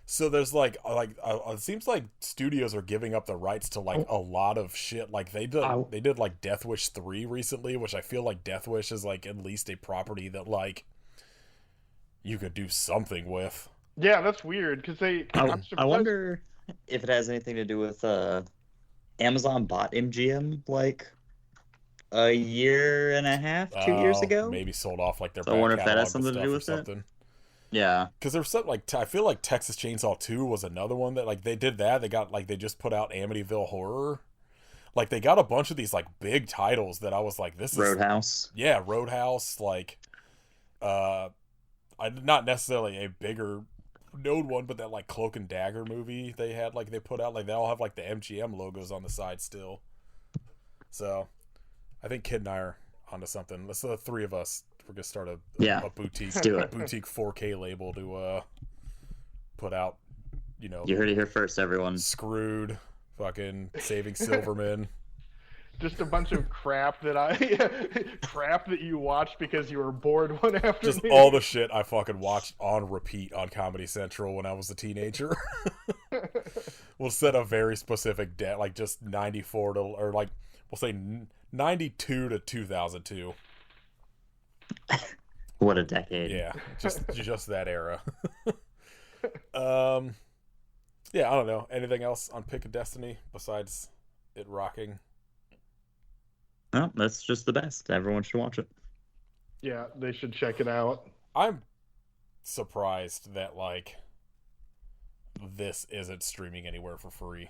So there's like it seems like studios are giving up the rights to like a lot of shit. Like they did like Death Wish 3 recently, which I feel like Death Wish is like at least a property that like you could do something with. Yeah, that's weird because I wonder if it has anything to do with Amazon bought MGM like a year and a half, 2 years ago. Maybe sold off like their So I back wonder if that has catalog something to do or with something. it. Yeah, Because there's something like I feel like Texas Chainsaw 2 was another one that like they did that. They just put out Amityville Horror. Like they got a bunch of these like big titles that I was like, this is Roadhouse. Yeah, Roadhouse. Like, not necessarily a bigger known one, but that like Cloak and Dagger movie they had like they put out like they all have like the MGM logos on the side still. So, I think Kid and I are onto something. Let's the three of us. We're gonna start a boutique Let's do it. boutique 4K label to put out. You know, You heard it here first, everyone. Screwed, fucking Saving Silverman. just a bunch of crap that you watched because you were bored one afternoon. Just all the shit I fucking watched on repeat on Comedy Central when I was a teenager. We'll set a very specific like just 94 to, or like, we'll say 92 to 2002. What a decade. Yeah, just that era. Yeah, I don't know. Anything else on Pick of Destiny besides it rocking? Well, that's just the best. Everyone should watch it. Yeah, they should check it out. I'm surprised that like this isn't streaming anywhere for free.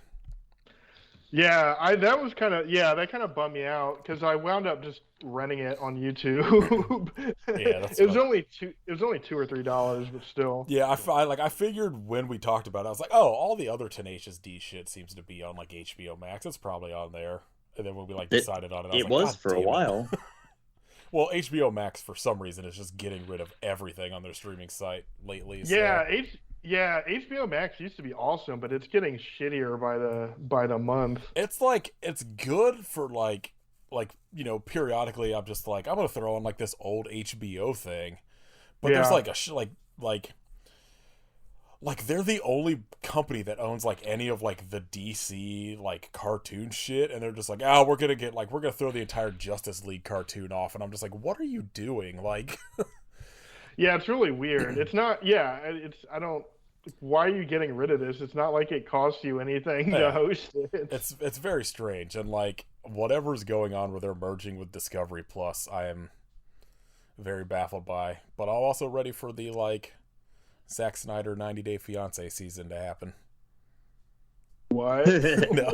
Yeah, that kind of bummed me out because I wound up just renting it on YouTube. Yeah, that's it was only $2 or $3, but still. Yeah, I figured when we talked about it, I was like, oh, all the other Tenacious D shit seems to be on like HBO Max. It's probably on there. And then when we like decided on it, I was like, for a while. Well, HBO Max for some reason is just getting rid of everything on their streaming site lately. So. Yeah, HBO Max used to be awesome, but it's getting shittier by the month. It's like it's good for like you know, periodically I'm just like I'm gonna throw on like this old HBO thing, but there's like like they're the only company that owns like any of like the DC like cartoon shit, and they're just like, oh, we're gonna throw the entire Justice League cartoon off, and I'm just like, what are you doing? Like, yeah, it's really weird. It's not. Yeah, I don't. Why are you getting rid of this? It's not like it costs you anything to host it. It's very strange, and like whatever's going on where they're merging with Discovery Plus, I am very baffled by. But I'm also ready for the like Zack Snyder 90 Day Fiancé season to happen. What? No,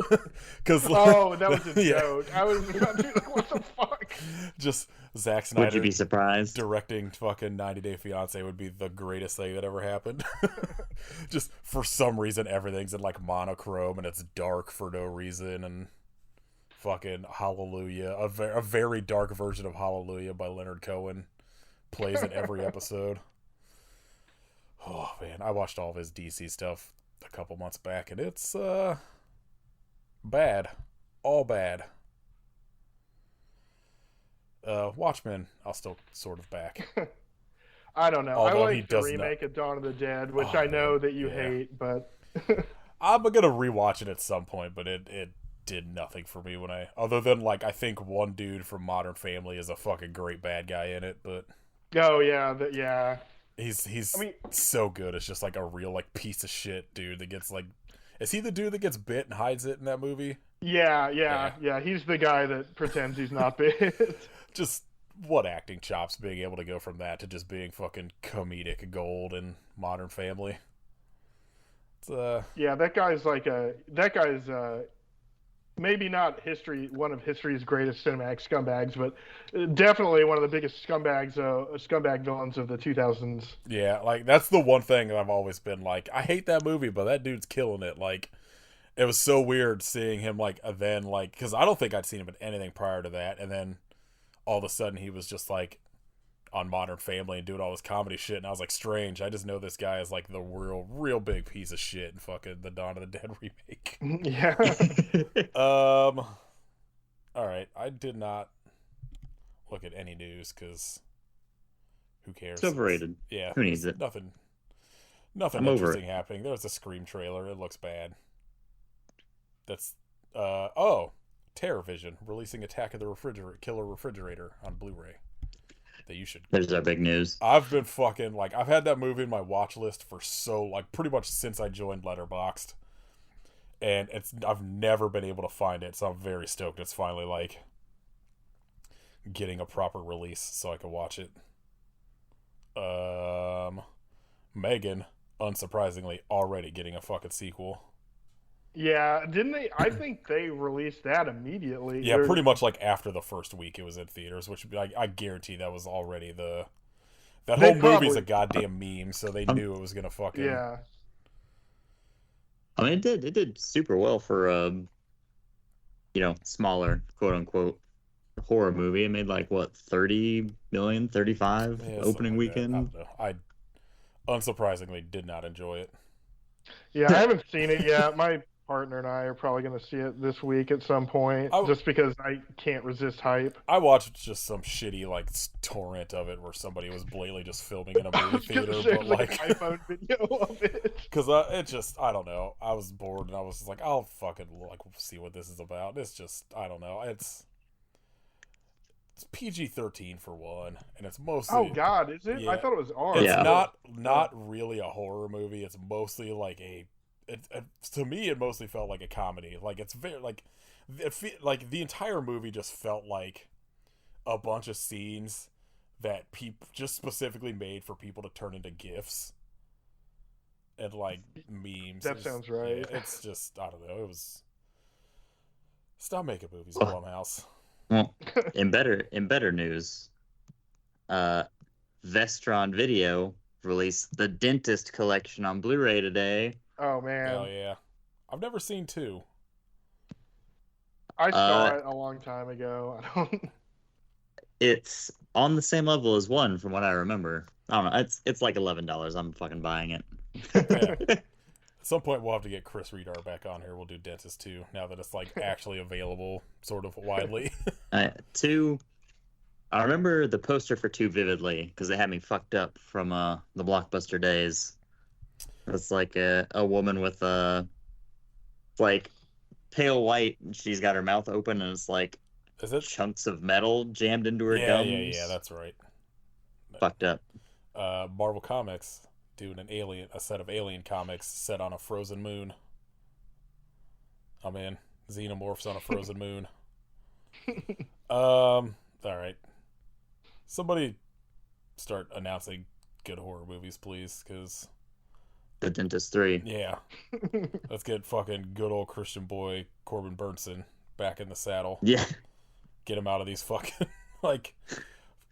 because that was a joke. I was about to be like, what the fuck? Just Zack Snyder. Would you be surprised? Directing fucking 90 Day Fiancé would be the greatest thing that ever happened. Just for some reason, everything's in like monochrome and it's dark for no reason, and fucking Hallelujah, a very dark version of Hallelujah by Leonard Cohen plays in every episode. Oh man, I watched all of his DC stuff a couple months back, and it's bad, all bad. Watchmen, I'll still sort of back. I don't know. Although I like the remake of Dawn of the Dead, which I know that you hate, but I'm gonna rewatch it at some point. But it did nothing for me other than like I think one dude from Modern Family is a fucking great bad guy in it, but yeah. He's so good. It's just like a real like piece of shit dude that gets like. Is he the dude that gets bit and hides it in that movie? Yeah. He's the guy that pretends he's not bit. Just what acting chops being able to go from that to just being fucking comedic gold in Modern Family. Yeah, that guy's maybe not one of history's greatest cinematic scumbags, but definitely one of the biggest scumbag villains of the 2000s. Yeah, like that's the one thing that I've always been like, I hate that movie, but that dude's killing it. Like, it was so weird seeing him like then like because I don't think I'd seen him in anything prior to that, and then all of a sudden he was just like on Modern Family and doing all this comedy shit, and I was like, strange. I just know this guy is like the real big piece of shit in fucking the Dawn of the Dead remake. Yeah. All right, I did not look at any news because who cares? It's overrated. Yeah, Who needs it? Nothing I'm over interesting happening. There was a Scream trailer. It looks bad. That's Terror Vision releasing Attack of the Killer Refrigerator on Blu-ray. That you should. There's our big news. I've been fucking like I've had that movie in my watch list for pretty much since I joined Letterboxd, and I've never been able to find it, so I'm very stoked it's finally like getting a proper release so I can watch it. Megan, unsurprisingly, already getting a fucking sequel. Yeah, didn't they? I think they released that immediately. Yeah, pretty much like after the first week it was in theaters, which I guarantee that was already that whole movie's a goddamn meme, so they knew it was gonna fucking. Yeah. I mean, it did super well for smaller quote unquote horror movie. It made like what 30 million, 35 opening weekend. I don't know. I unsurprisingly did not enjoy it. Yeah, I haven't seen it yet. My partner and I are probably going to see it this week at some point, just because I can't resist hype. I watched just some shitty like torrent of it where somebody was blatantly just filming in a movie theater, but like an iPhone video of it. Because it just I don't know. I was bored and I was like, I'll fucking like see what this is about. It's just I don't know. It's PG-13 for one, and it's mostly. Oh God, is it? Yeah, I thought it was R. It's not really a horror movie. It's mostly like to me, it mostly felt like a comedy. Like it's very like the entire movie just felt like a bunch of scenes that people just specifically made for people to turn into GIFs and like memes. That sounds right. Yeah, it's just I don't know. It was stop making movies, Blumhouse. Well, in better news, Vestron Video released the Dentist Collection on Blu-ray today. Oh man! Hell yeah! I've never seen 2. I saw it a long time ago. I don't. It's on the same level as 1, from what I remember. I don't know. It's like $11. I'm fucking buying it. Yeah. At some point, we'll have to get Chris Redar back on here. We'll do Dentist 2 now that it's like actually available, sort of widely. 2. I remember the poster for 2 vividly because they had me fucked up from the Blockbuster days. It's like a woman with like pale white, and she's got her mouth open, and it's like chunks of metal jammed into her gums. Yeah, that's right. Fucked up. Marvel Comics doing a set of Alien comics set on a frozen moon. I'm in. Xenomorphs on a frozen moon. All right. Somebody start announcing good horror movies, please, because The Dentist 3. Yeah. Let's get fucking good old Christian boy Corbin Burnson back in the saddle. Yeah. Get him out of these fucking like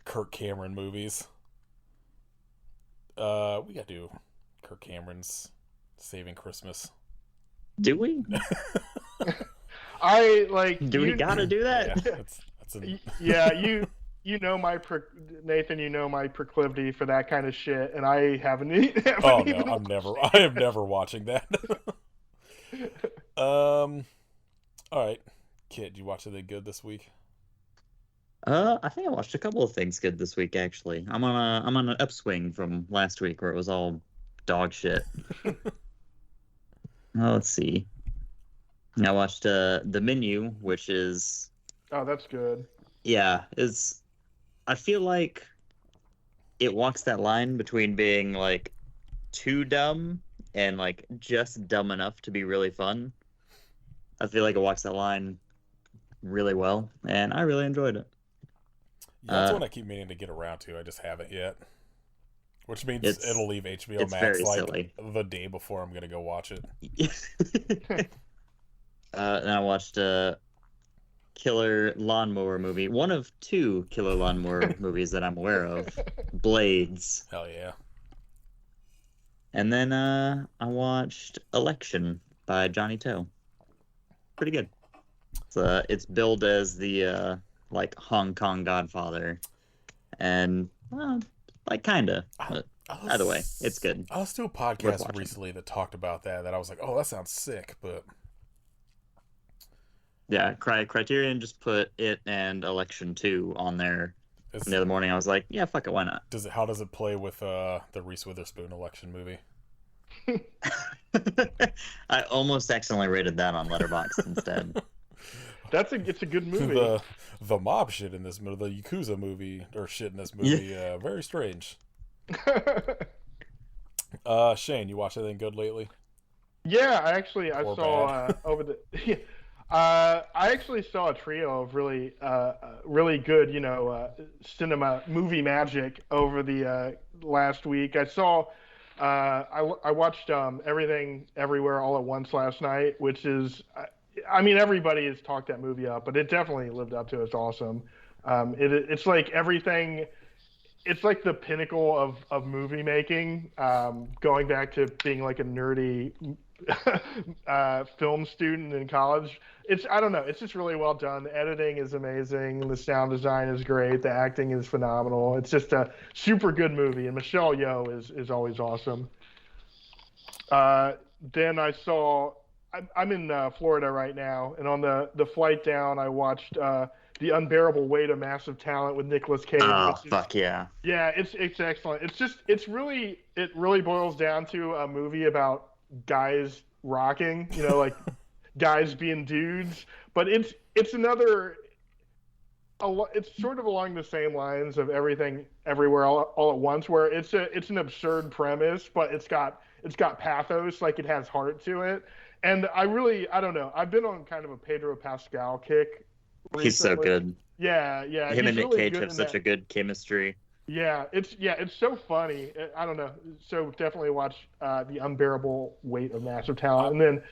Kirk Cameron movies. We gotta do Kirk Cameron's Saving Christmas. Do we? I like. Do we gotta do that? Yeah, you know Nathan. You know my proclivity for that kind of shit, and I haven't. I am never watching that. All right, Kid, you watch anything good this week? I think I watched a couple of things good this week. Actually, I'm on an upswing from last week where it was all dog shit. Let's see. I watched The Menu, which is. Oh, that's good. Yeah, I feel like it walks that line between being like too dumb and like just dumb enough to be really fun. I feel like it walks that line really well, and I really enjoyed it. Yeah, that's one I keep meaning to get around to. I just haven't yet. Which means It's it'll leave HBO it's Max very like silly. the day before I'm gonna go watch it. And I watched a killer lawnmower movie. One of two killer lawnmower movies that I'm aware of. Blades. Hell yeah. And then I watched Election by Johnny Toe. Pretty good. It's billed as the like Hong Kong Godfather, and like kinda. But either way, it's good. I listened to a podcast recently that talked about that I was like, oh, that sounds sick, but Yeah, Criterion just put it and Election 2 on there. And the other morning I was like, yeah, fuck it, why not? How does it play with the Reese Witherspoon election movie? I almost accidentally rated that on Letterboxd instead. It's a good movie. The mob shit in this movie, the Yakuza movie or shit in this movie, Yeah. Very strange. Shayne, you watch anything good lately? Yeah, I saw over the. I actually saw a trio of really good, cinema movie magic over the last week. I saw, I watched Everything Everywhere All at Once last night, which is, I mean, everybody has talked that movie up, but it definitely lived up to it. It's awesome. It's like everything. It's like the pinnacle of movie making. Going back to being like a nerdy film student in college. I don't know. It's just really well done. The editing is amazing. The sound design is great. The acting is phenomenal. It's just a super good movie. And Michelle Yeoh is always awesome. Then I saw. I'm in Florida right now, and on the flight down, I watched The Unbearable Weight of Massive Talent with Nicolas Cage. Oh, fuck yeah. Yeah, it's excellent. It really boils down to a movie about guys rocking, like guys being dudes, but it's sort of along the same lines of Everything Everywhere all at Once, where it's an absurd premise, but it's got pathos, like it has heart to it. And I don't know. I've been on kind of a Pedro Pascal kick recently. He's so good. Yeah. Him and Nick Cage have such a good chemistry. Yeah, it's so funny. I don't know. So definitely watch The Unbearable Weight of Massive Talent. And then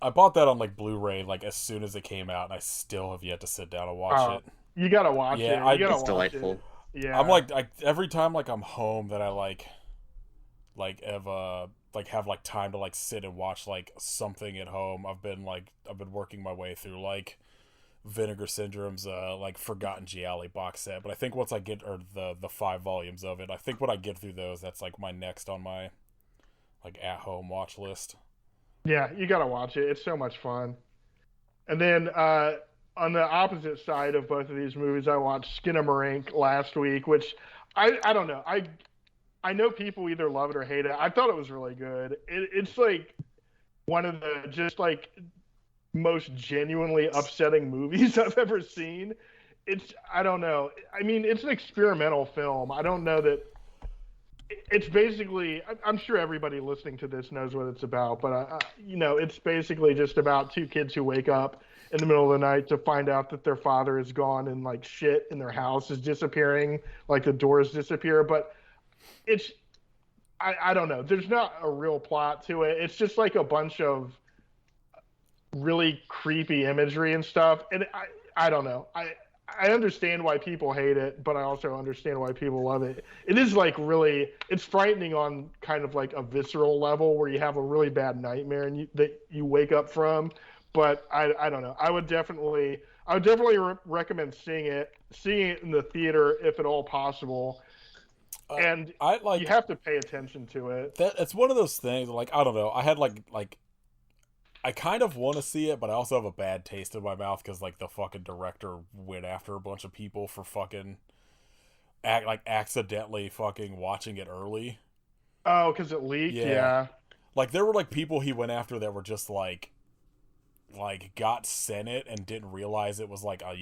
I bought that on like Blu-ray like as soon as it came out, and I still have yet to sit down and watch it. You gotta watch it. It's delightful. Yeah, I'm like every time like I'm home that I have like time to like sit and watch like something at home. I've been working my way through like Vinegar Syndrome's like Forgotten Gialli box set, but I think once I get the 5 volumes of it, I think when I get through those, that's like my next on my like at home watch list. Yeah, you gotta watch it. It's so much fun. And then on the opposite side of both of these movies, I watched Skinamarink last week, which I don't know. I know people either love it or hate it. I thought it was really good. It's like one of the just like most genuinely upsetting movies I've ever seen. I don't know. I mean, it's an experimental film. I don't know that it's basically, I'm sure everybody listening to this knows what it's about, but it's basically just about two kids who wake up in the middle of the night to find out that their father is gone and like shit in their house is disappearing, like the doors disappear. But I don't know. There's not a real plot to it. It's just like a bunch of really creepy imagery and stuff. And I don't know. I understand why people hate it, but I also understand why people love it. It is like really, it's frightening on kind of like a visceral level where you have a really bad nightmare that you wake up from. But I don't know. I would definitely recommend seeing it in the theater if at all possible. And you have to pay attention to it. It's one of those things. Like I don't know. I had like I kind of want to see it, but I also have a bad taste in my mouth because like the fucking director went after a bunch of people for fucking accidentally fucking watching it early. Oh, because it leaked. Yeah. Like there were like people he went after that were just like got sent it and didn't realize it was like a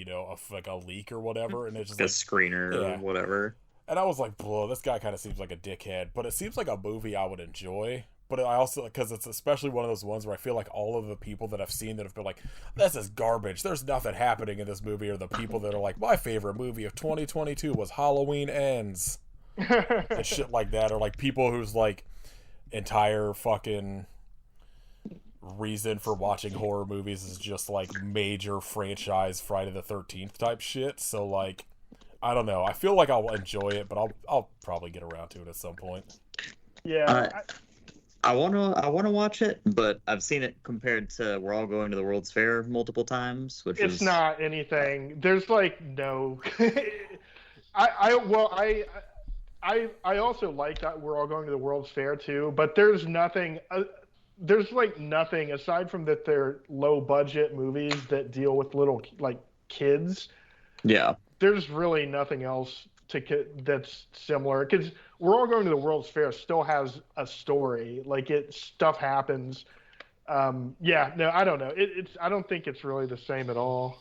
leak or whatever, and it's just like a screener or whatever. And I was like, "Bro, this guy kind of seems like a dickhead," but it seems like a movie I would enjoy. But I also, because it's especially one of those ones where I feel like all of the people that I've seen that have been like, this is garbage, there's nothing happening in this movie, are the people that are like, my favorite movie of 2022 was Halloween Ends. and shit like that, or like people whose like entire fucking reason for watching horror movies is just like major franchise Friday the 13th type shit. So like, I don't know. I feel like I'll enjoy it, but I'll probably get around to it at some point. Yeah, I wanna watch it, but I've seen it compared to We're All Going to the World's Fair multiple times, which it's is not anything. There's like no. I also like that we're all going to the World's Fair too, but there's nothing. There's like nothing aside from that they're low budget movies that deal with little like kids. yeah. There's really nothing else that's similar because we're all going to the World's Fair still has a story. Like stuff happens. Yeah, no, I don't know. I don't think it's really the same at all.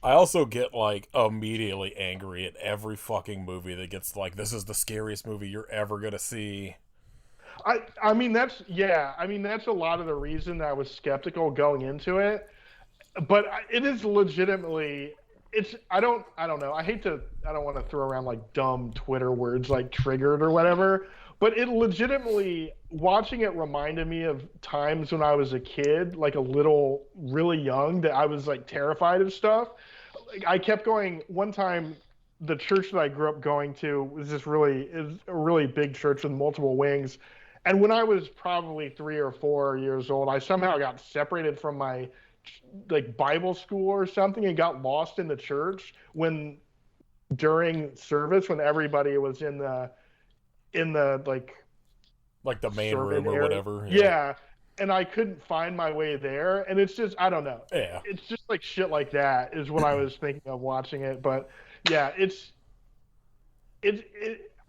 I also get like immediately angry at every fucking movie that gets like, this is the scariest movie you're ever gonna see. I mean that's yeah. I mean that's a lot of the reason that I was skeptical going into it. But it is legitimately. It's I don't know. I don't want to throw around like dumb Twitter words like triggered or whatever. But it legitimately watching it reminded me of times when I was a kid, like a little really young, that I was like terrified of stuff. Like I kept going. One time, the church that I grew up going to was is a really big church with multiple wings. And when I was probably 3 or 4 years old, I somehow got separated from my like Bible school or something and got lost in the church when during service when everybody was in the Like the main sermon room or area. whatever. Yeah. And I couldn't find my way there. And it's just I don't know. Yeah. It's just like shit like that is what I was thinking of watching it. But yeah,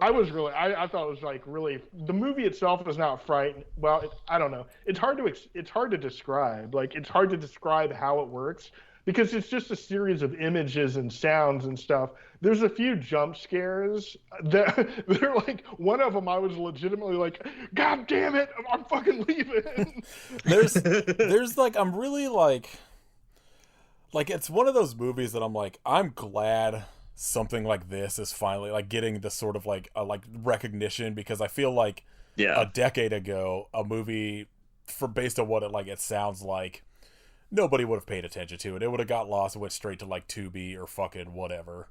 I was really I thought it was like really the movie itself is not frightening. Well, I don't know. It's hard to describe. Like it's hard to describe how it works because it's just a series of images and sounds and stuff. There's a few jump scares that they're like one of them I was legitimately like, God damn it, I'm fucking leaving. There's like I'm really like it's one of those movies that I'm like, I'm glad something like this is finally like getting the sort of like recognition, because I feel like Yeah. a decade ago a movie for based on what it sounds like, nobody would have paid attention to it. It would have got lost and went straight to like Tubi or fucking whatever.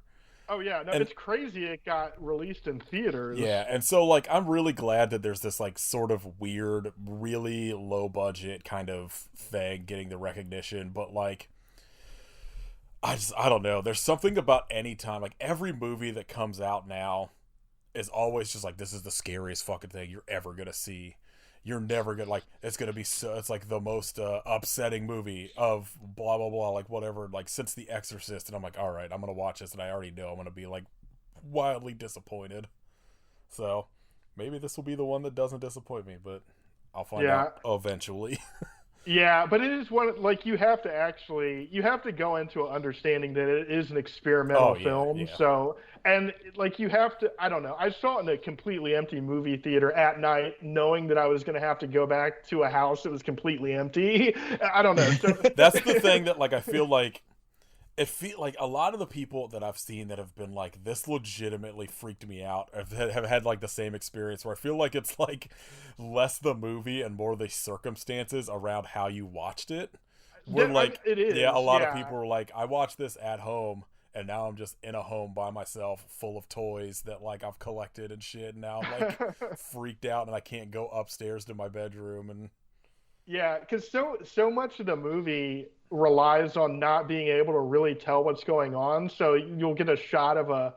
Oh yeah, no, And it's crazy it got released in theaters. yeah, and so like I'm really glad that there's this like sort of weird, really low budget kind of thing getting the recognition, but like I don't know. There's something about any time, like every movie that comes out now is always just like, this is the scariest fucking thing you're ever gonna see. You're never gonna like, it's gonna be so, it's like the most upsetting movie of blah blah blah, like whatever, like since The Exorcist, and I'm like, all right, I'm gonna watch this, and I already know I'm gonna be like wildly disappointed. So maybe this will be the one that doesn't disappoint me, but I'll find out eventually. Yeah, but it is one like you have to go into an understanding that it is an experimental film. Yeah. So and like you have to I don't know. I saw it in a completely empty movie theater at night, knowing that I was going to have to go back to a house that was completely empty. I don't know. So... That's the thing that like I feel like a lot of the people that I've seen that have been like, this legitimately freaked me out, have had like the same experience, where I feel like it's like less the movie and more the circumstances around how you watched it. Where like it is. Yeah, a lot of people were like, I watched this at home and now I'm just in a home by myself full of toys that like I've collected and shit, and now I'm like freaked out and I can't go upstairs to my bedroom. And yeah, because so much of the movie relies on not being able to really tell what's going on. So you'll get a shot of a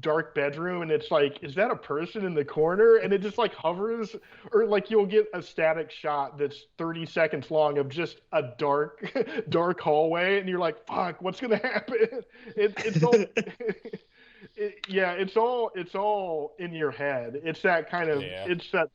dark bedroom, and it's like, is that a person in the corner? And it just like hovers, or like you'll get a static shot that's 30 seconds long of just a dark dark hallway, and you're like, fuck, what's gonna happen? It's all. It's all in your head. It's that kind of it's that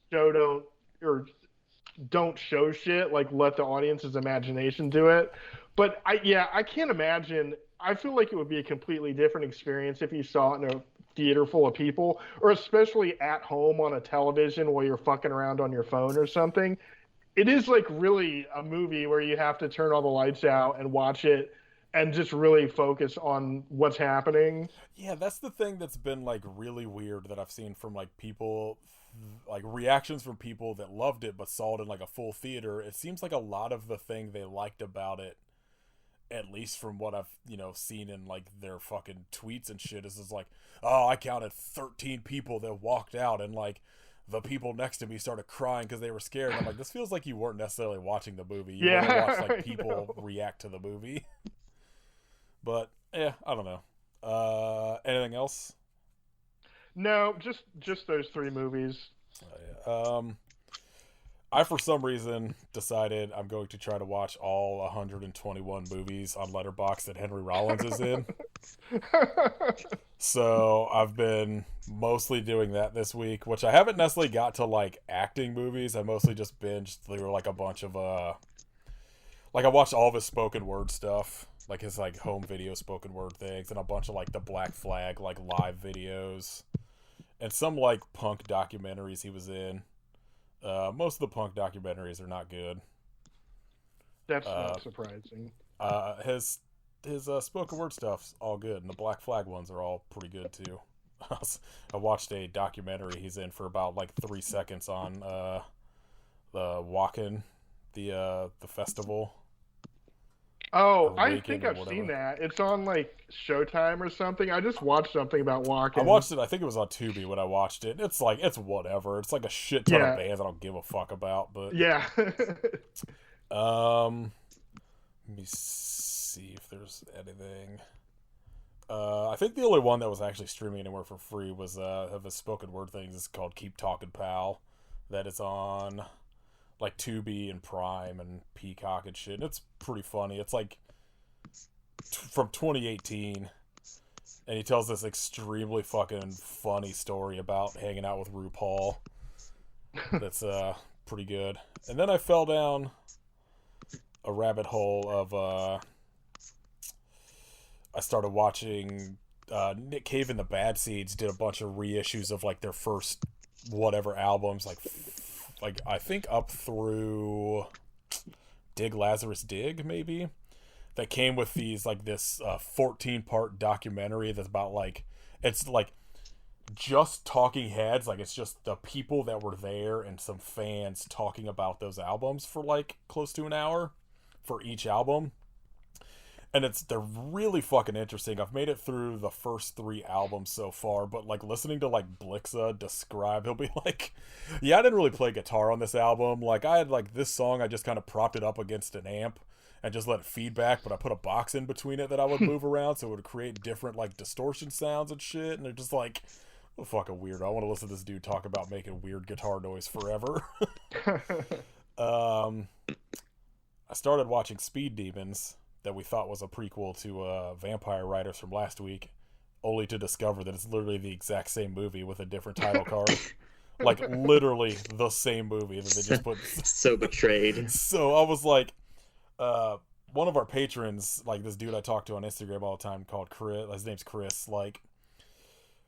don't show shit, like let the audience's imagination do it. But I can't imagine. I feel like it would be a completely different experience if you saw it in a theater full of people, or especially at home on a television while you're fucking around on your phone or something. It is like really a movie where you have to turn all the lights out and watch it and just really focus on what's happening. Yeah, that's the thing that's been like really weird that I've seen from like people, like reactions from people that loved it but saw it in like a full theater. It seems like a lot of the thing they liked about it, at least from what I've, seen in like their fucking tweets and shit, is like, oh, I counted 13 people that walked out, and like the people next to me started crying because they were scared. I'm like, this feels like you weren't necessarily watching the movie. You want to Yeah, watch like I people know. react to the movie. But yeah, I don't know. Anything else? No, just those three movies. Yeah. I for some reason decided I'm going to try to watch all 121 movies on Letterboxd that Henry Rollins is in. So I've been mostly doing that this week, which I haven't necessarily got to like acting movies. I mostly just binged through like a bunch of like I watched all of his spoken word stuff, like his like home video spoken word things, and a bunch of like the Black Flag like live videos, and some like punk documentaries he was in. Most of the punk documentaries are not good. That's Uh, not surprising. his spoken word stuff's all good, and the Black Flag ones are all pretty good too. I watched a documentary he's in for about like 3 seconds on the Wacken, the festival, Oh, or I Waken think or I've seen whatever. that. It's on like Showtime or something. I just watched something about I walking. watched it. I think it was on Tubi when I watched it. It's like it's whatever. It's like a shit ton of Yeah, bands I don't give a fuck about. But yeah. um, let me see if there's anything. I think the only one that was actually streaming anywhere for free was of his spoken word things. It's called "Keep Talking, Pal." That is on like Tubi and Prime and Peacock and shit. And it's pretty funny. It's like from 2018, and he tells this extremely fucking funny story about hanging out with RuPaul. That's pretty good. And then I fell down a rabbit hole of I started watching Nick Cave and the Bad Seeds did a bunch of reissues of like their first whatever albums, like I think up through Dig Lazarus Dig maybe, that came with these like this 14-part documentary that's about like it's like just talking heads, like it's just the people that were there and some fans talking about those albums for like close to an hour for each album, and they're really fucking interesting. I've made it through the first three albums so far, but like listening to like Blixa describe, he'll be like, "Yeah, I didn't really play guitar on this album. Like I had like this song, I just kind of propped it up against an amp and just let it feedback, but I put a box in between it that I would move around so it would create different like distortion sounds and shit." And they're just like, "What a fucking weirdo! I want to listen to this dude talk about making weird guitar noise forever." um, I started watching Speed Demons, that we thought was a prequel to Vampire Riders from last week, only to discover that it's literally the exact same movie with a different title card. Like literally the same movie that they just put. So betrayed. So I was like, one of our patrons, like this dude I talk to on Instagram all the time called Chris. His name's Chris. Like,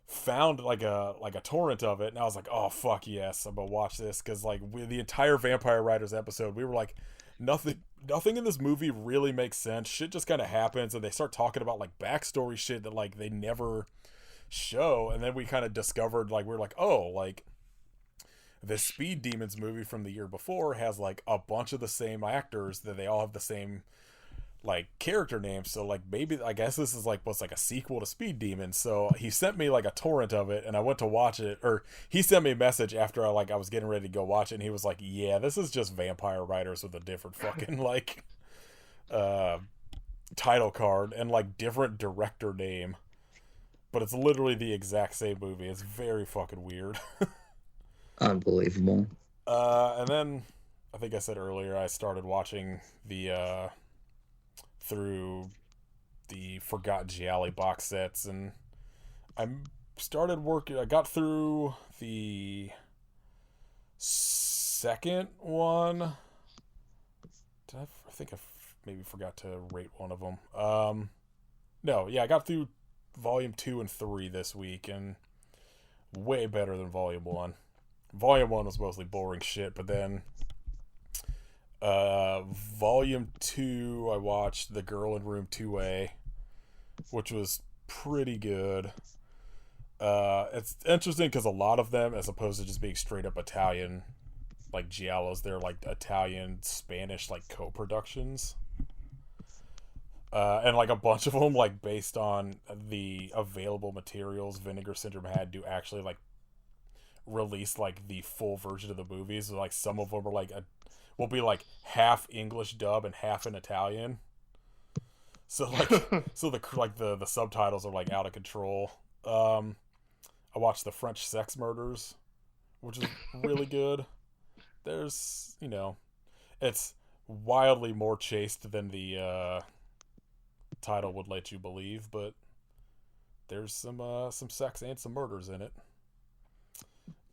found like a torrent of it, and I was like, oh fuck yes, I'm gonna watch this, because like the entire Vampire Riders episode, we were like, nothing in this movie really makes sense. Shit just kind of happens, and they start talking about like backstory shit that like they never show, and then we kind of discovered like we're like, oh, like the Speed Demons movie from the year before has like a bunch of the same actors, that they all have the same like character names, so like maybe I guess this is like what's like a sequel to Speed Demons. So he sent me like a torrent of it, and I went to watch it, or he sent me a message after I was getting ready to go watch it, and he was like, yeah, this is just Vampire Riders with a different fucking like uh title card and like different director name, but it's literally the exact same movie. It's very fucking weird. Unbelievable. And then I think I said earlier I started watching the through the Forgotten Gialli box sets, and I started working. I got through the second one. I think I maybe forgot to rate one of them. No, yeah, I got through volume 2 and 3 this week, and way better than volume 1. Volume 1 was mostly boring shit, but then Volume 2, I watched The Girl in Room 2A, which was pretty good. It's interesting because a lot of them, as opposed to just being straight up Italian, like giallos, they're like Italian, Spanish, like co-productions. And like a bunch of them, like based on the available materials Vinegar Syndrome had to actually like release like the full version of the movies. So, like some of them are like will be like half English dub and half in Italian. So like the subtitles are like out of control. I watched The French Sex Murders, which is really good. There's, it's wildly more chaste than the title would let you believe, but there's some sex and some murders in it.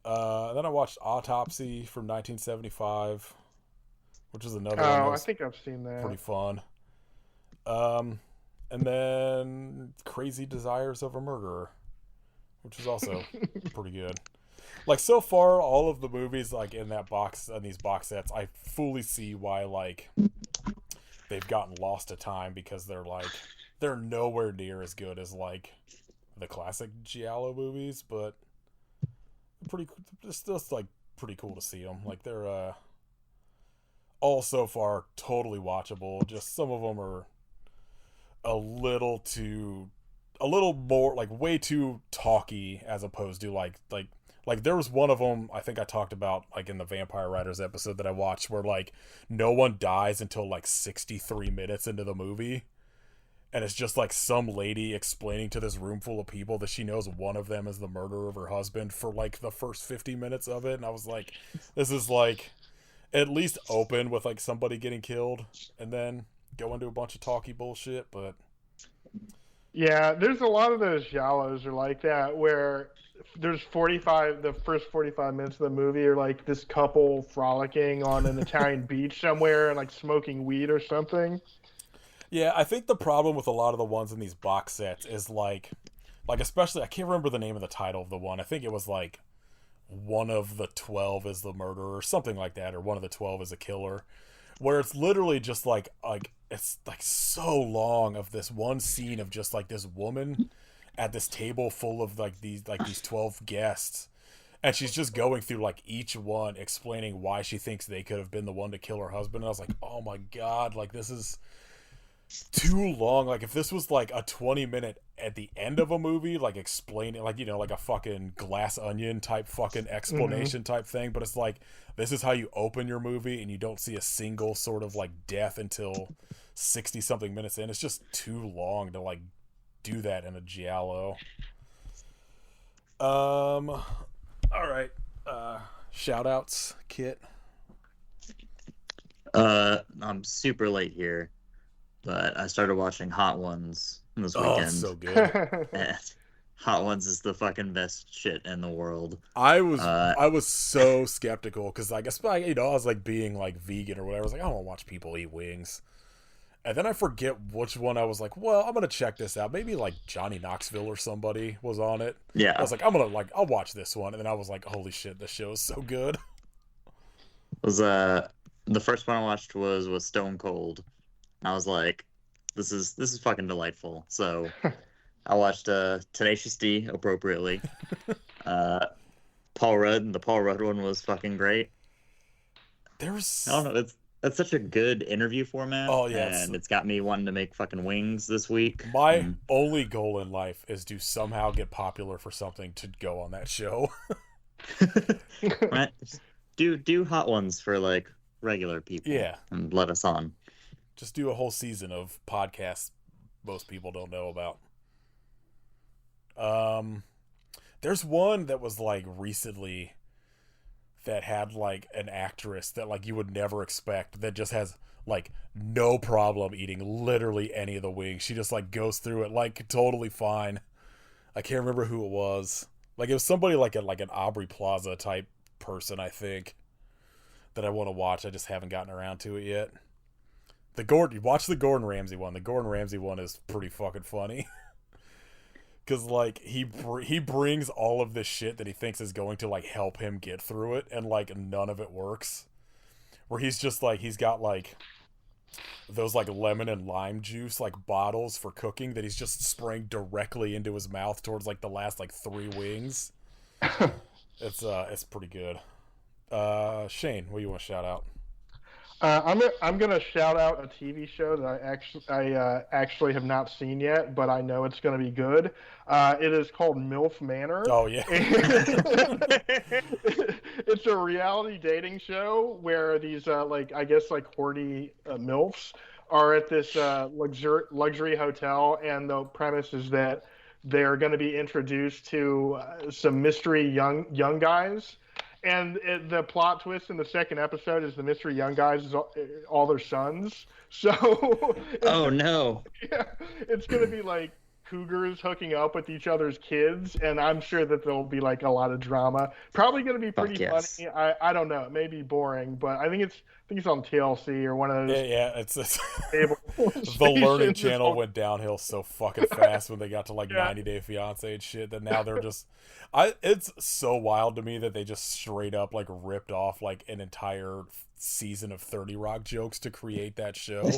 Then I watched Autopsy from 1975, which is another one that Oh, I was think I've seen that. pretty fun. And then Crazy Desires of a Murderer, which is also pretty good. Like, so far, all of the movies like in these box sets, I fully see why like they've gotten lost to time, because they're nowhere near as good as like the classic giallo movies, but it's just like pretty cool to see them. Like, they're all so far totally watchable. Just some of them are a little more like way too talky, as opposed to like there was one of them I think I talked about like in the Vampire Riders episode that I watched, where like no one dies until like 63 minutes into the movie, and it's just like some lady explaining to this room full of people that she knows one of them is the murderer of her husband for like the first 50 minutes of it. And I was like, this is like at least open with like somebody getting killed and then go into a bunch of talky bullshit. But Yeah, there's a lot of those giallos are like that, where there's the first 45 minutes of the movie are like this couple frolicking on an Italian beach somewhere and like smoking weed or something. yeah, I think the problem with a lot of the ones in these box sets is like especially, I can't remember the name of the title of the one. I think it was like one of the 12 is the murderer or something like that, or one of the 12 is a killer, where it's literally just like it's like so long of this one scene of just like this woman at this table full of like these 12 guests, and she's just going through like each one explaining why she thinks they could have been the one to kill her husband. And I was like, oh my god, like this is too long. Like, if this was like a 20-minute at the end of a movie, like explaining, like, like a fucking Glass Onion type fucking explanation type thing, but it's like, this is how you open your movie and you don't see a single sort of like death until 60 something minutes in. It's just too long to like do that in a giallo. All right. Shout outs, Kit. I'm super late here, but I started watching Hot Ones this weekend. Oh, so good. And Hot Ones is the fucking best shit in the world. I was so skeptical because I guess I was like being like vegan or whatever. I was like, I don't want to watch people eat wings. And then I forget which one I was like, well, I'm gonna check this out. Maybe like Johnny Knoxville or somebody was on it. Yeah. I was like, I'll watch this one. And then I was like, holy shit, this show is so good. The first one I watched was Stone Cold. I was like, this is fucking delightful. So I watched Tenacious D appropriately. Paul Rudd, the Paul Rudd one was fucking great. I don't know, that's such a good interview format. Oh yeah, and it's got me wanting to make fucking wings this week. My only goal in life is to somehow get popular for something to go on that show. Right? Do Hot Ones for like regular people. Yeah. And let us on. Just do a whole season of podcasts most people don't know about. There's one that was like recently that had like an actress that like you would never expect, that just has like no problem eating literally any of the wings. She just like goes through it like totally fine. I can't remember who it was. Like, it was somebody like an Aubrey Plaza type person, I think, that I want to watch. I just haven't gotten around to it yet. Watch the Gordon Ramsay one. The Gordon Ramsay one is pretty fucking funny. Because, like, he brings all of this shit that he thinks is going to, like, help him get through it, and, like, none of it works. where he's just like he's got like those like lemon and lime juice like bottles for cooking that he's just spraying directly into his mouth towards like the last like 3 wings. It's pretty good. Shayne, what do you want to shout out? I'm gonna shout out a TV show that I actually have not seen yet, but I know it's gonna be good. It is called MILF Manor. Oh yeah. It's a reality dating show where these like I guess like horny MILFs are at this luxury hotel, and the premise is that they're going to be introduced to some mystery young guys. And the plot twist in the second episode is the mystery young guys is all their sons. So, Oh no. yeah, it's going to be like cougars hooking up with each other's kids, and I'm sure that there'll be like a lot of drama. Probably going to be pretty funny. I don't know. It may be boring, but I think it's on TLC or one of those. Yeah, it's cable the Learning stations. Channel went downhill so fucking fast when they got to like 90 Day Fiance and shit that now they're just it's so wild to me that they just straight up like ripped off like an entire season of 30 Rock jokes to create that show.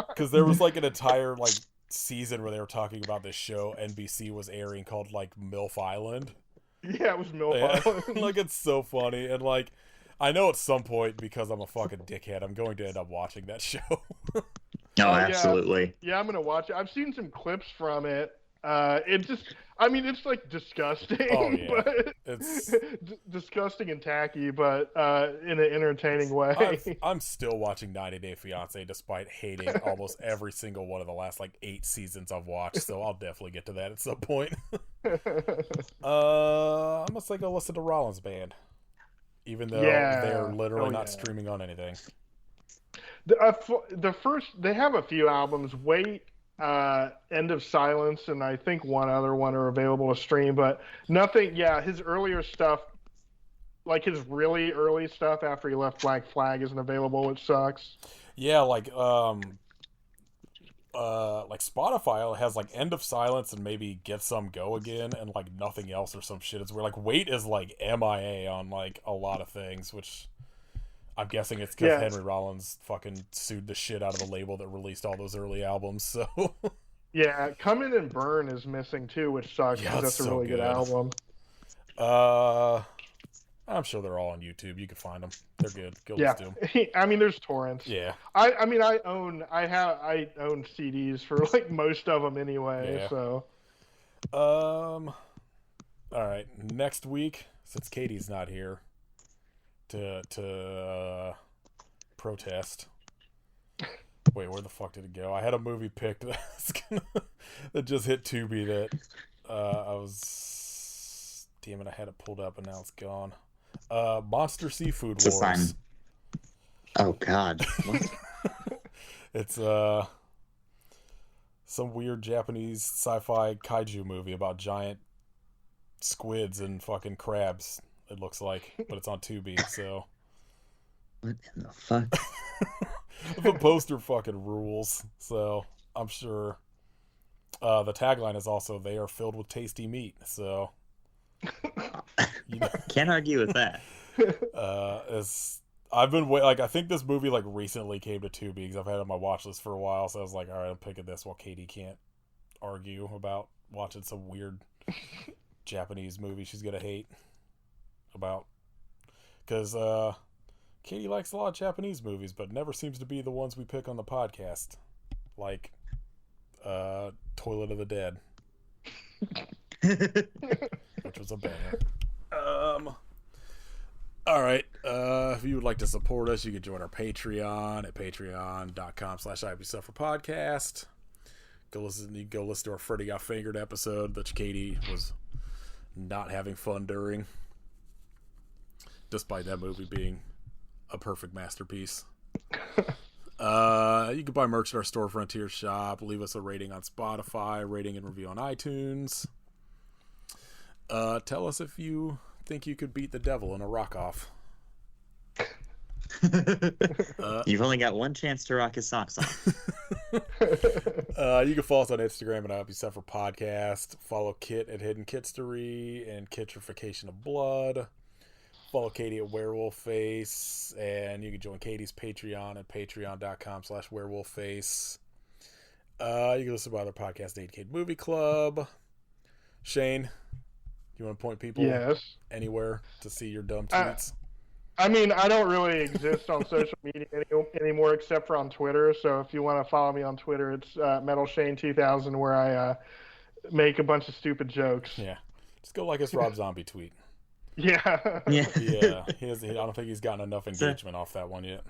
Because there was like an entire like season where they were talking about this show NBC was airing called like MILF Island. Yeah, it was MILF Island. Like it's so funny, and like I know at some point, because I'm a fucking dickhead, I'm going to end up watching that show. No, absolutely. Yeah, I'm gonna watch it. I've seen some clips from it. It's like disgusting. Oh, yeah. But It's disgusting and tacky, but in an entertaining way. I'm still watching 90 Day Fiance despite hating almost every single one of the last like 8 seasons I've watched. So I'll definitely get to that at some point. I'm gonna say go listen to Rollins Band, even though they're literally not streaming on anything. The first, they have a few albums. Wait, End of Silence, and I think one other one are available to stream, but nothing. Yeah, his earlier stuff, like his really early stuff after he left Black Flag, isn't available, which sucks. Yeah, like Spotify has like End of Silence and maybe Get Some Go Again and like nothing else or some shit. It's where like Wait is like MIA on like a lot of things, which I'm guessing it's because Henry Rollins fucking sued the shit out of the label that released all those early albums. So yeah, Come In and Burn is missing too, which sucks because that's a really good album. I'm sure they're all on YouTube. You can find them. They're good. Go listen to them. I mean, there's torrents. Yeah. I own CDs for like most of them anyway. Yeah. So. All right. Next week, since Katie's not here to protest. Wait, where the fuck did it go? I had a movie picked that just hit Tubi that damn it, I had it pulled up and now it's gone. Monster Seafood Wars. Oh god. It's some weird Japanese sci-fi kaiju movie about giant squids and fucking crabs, it looks like, but it's on Tubi, so what in the fuck? The poster fucking rules, so I'm sure. The tagline is also "They are filled with tasty meat," so you know. Can't argue with that. I've been like, I think this movie like recently came to Tubi because I've had it on my watch list for a while, so I was like, all right, I'm picking this while Katie can't argue about watching some weird Japanese movie she's gonna hate about, because Katie likes a lot of Japanese movies, but never seems to be the ones we pick on the podcast, like Toilet of the Dead, which was a banger. All right, if you would like to support us, you can join our Patreon at patreon.com/IPSufferPodcast. Go listen to our Freddy Got Fingered episode that Katie was not having fun during, despite that movie being a perfect masterpiece. You can buy merch at our store, Frontier Shop. Leave us a rating on Spotify, rating and review on iTunes. Tell us if you think you could beat the devil in a rock-off. You've only got one chance to rock his socks off. You can follow us on Instagram at Happy Suffer Podcast. Follow Kit at Hidden Kitstery and Kitrification of Blood. Follow Katie at Werewolf Face, and you can join Katie's Patreon at patreon.com/werewolfface. You can listen to other podcasts, the 8K Movie Club. Shayne, you want to point people anywhere to see your dumb tweets? I mean, I don't really exist on social media anymore except for on Twitter. So if you want to follow me on Twitter, it's MetalShayne2000, where I make a bunch of stupid jokes. Yeah. Just go like his Rob Zombie tweet. Yeah. Yeah. Yeah. I don't think he's gotten enough engagement off that one yet.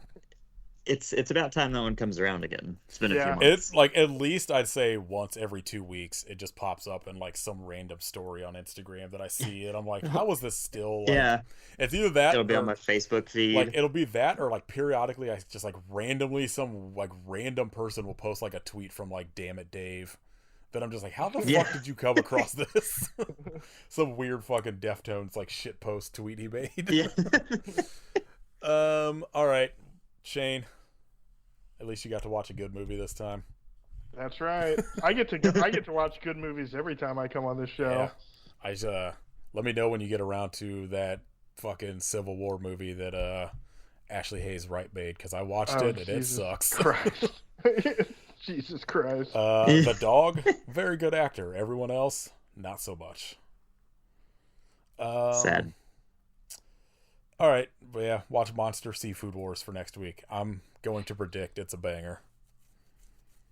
It's about time that one comes around again. It's been a few months. It's like at least I'd say once every 2 weeks it just pops up in like some random story on Instagram that I see, and I'm like, how is this still? Like, yeah, it's either that it'll be on my Facebook feed. Like it'll be that, or like periodically I just like randomly some like random person will post like a tweet from like Damn It Dave. That I'm just like, how the fuck did you come across this? Some weird fucking Deftones like shit post tweet he made. Yeah. All right, Shayne. At least you got to watch a good movie this time. That's right. I get to watch good movies every time I come on this show. Yeah. Let me know when you get around to that fucking Civil War movie that Ashley Hayes Wright made, because I watched it and Jesus it sucks. Christ. Jesus Christ. The dog, very good actor. Everyone else, not so much. Sad. All right, but yeah, watch Monster Seafood Wars for next week. I'm going to predict it's a banger.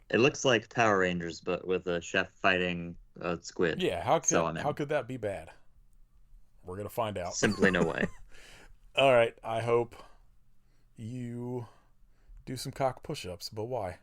It looks like Power Rangers, but with a chef fighting a squid. Yeah, how could that be bad? We're gonna find out. Simply no way. All right, I hope you do some cock push-ups, but why?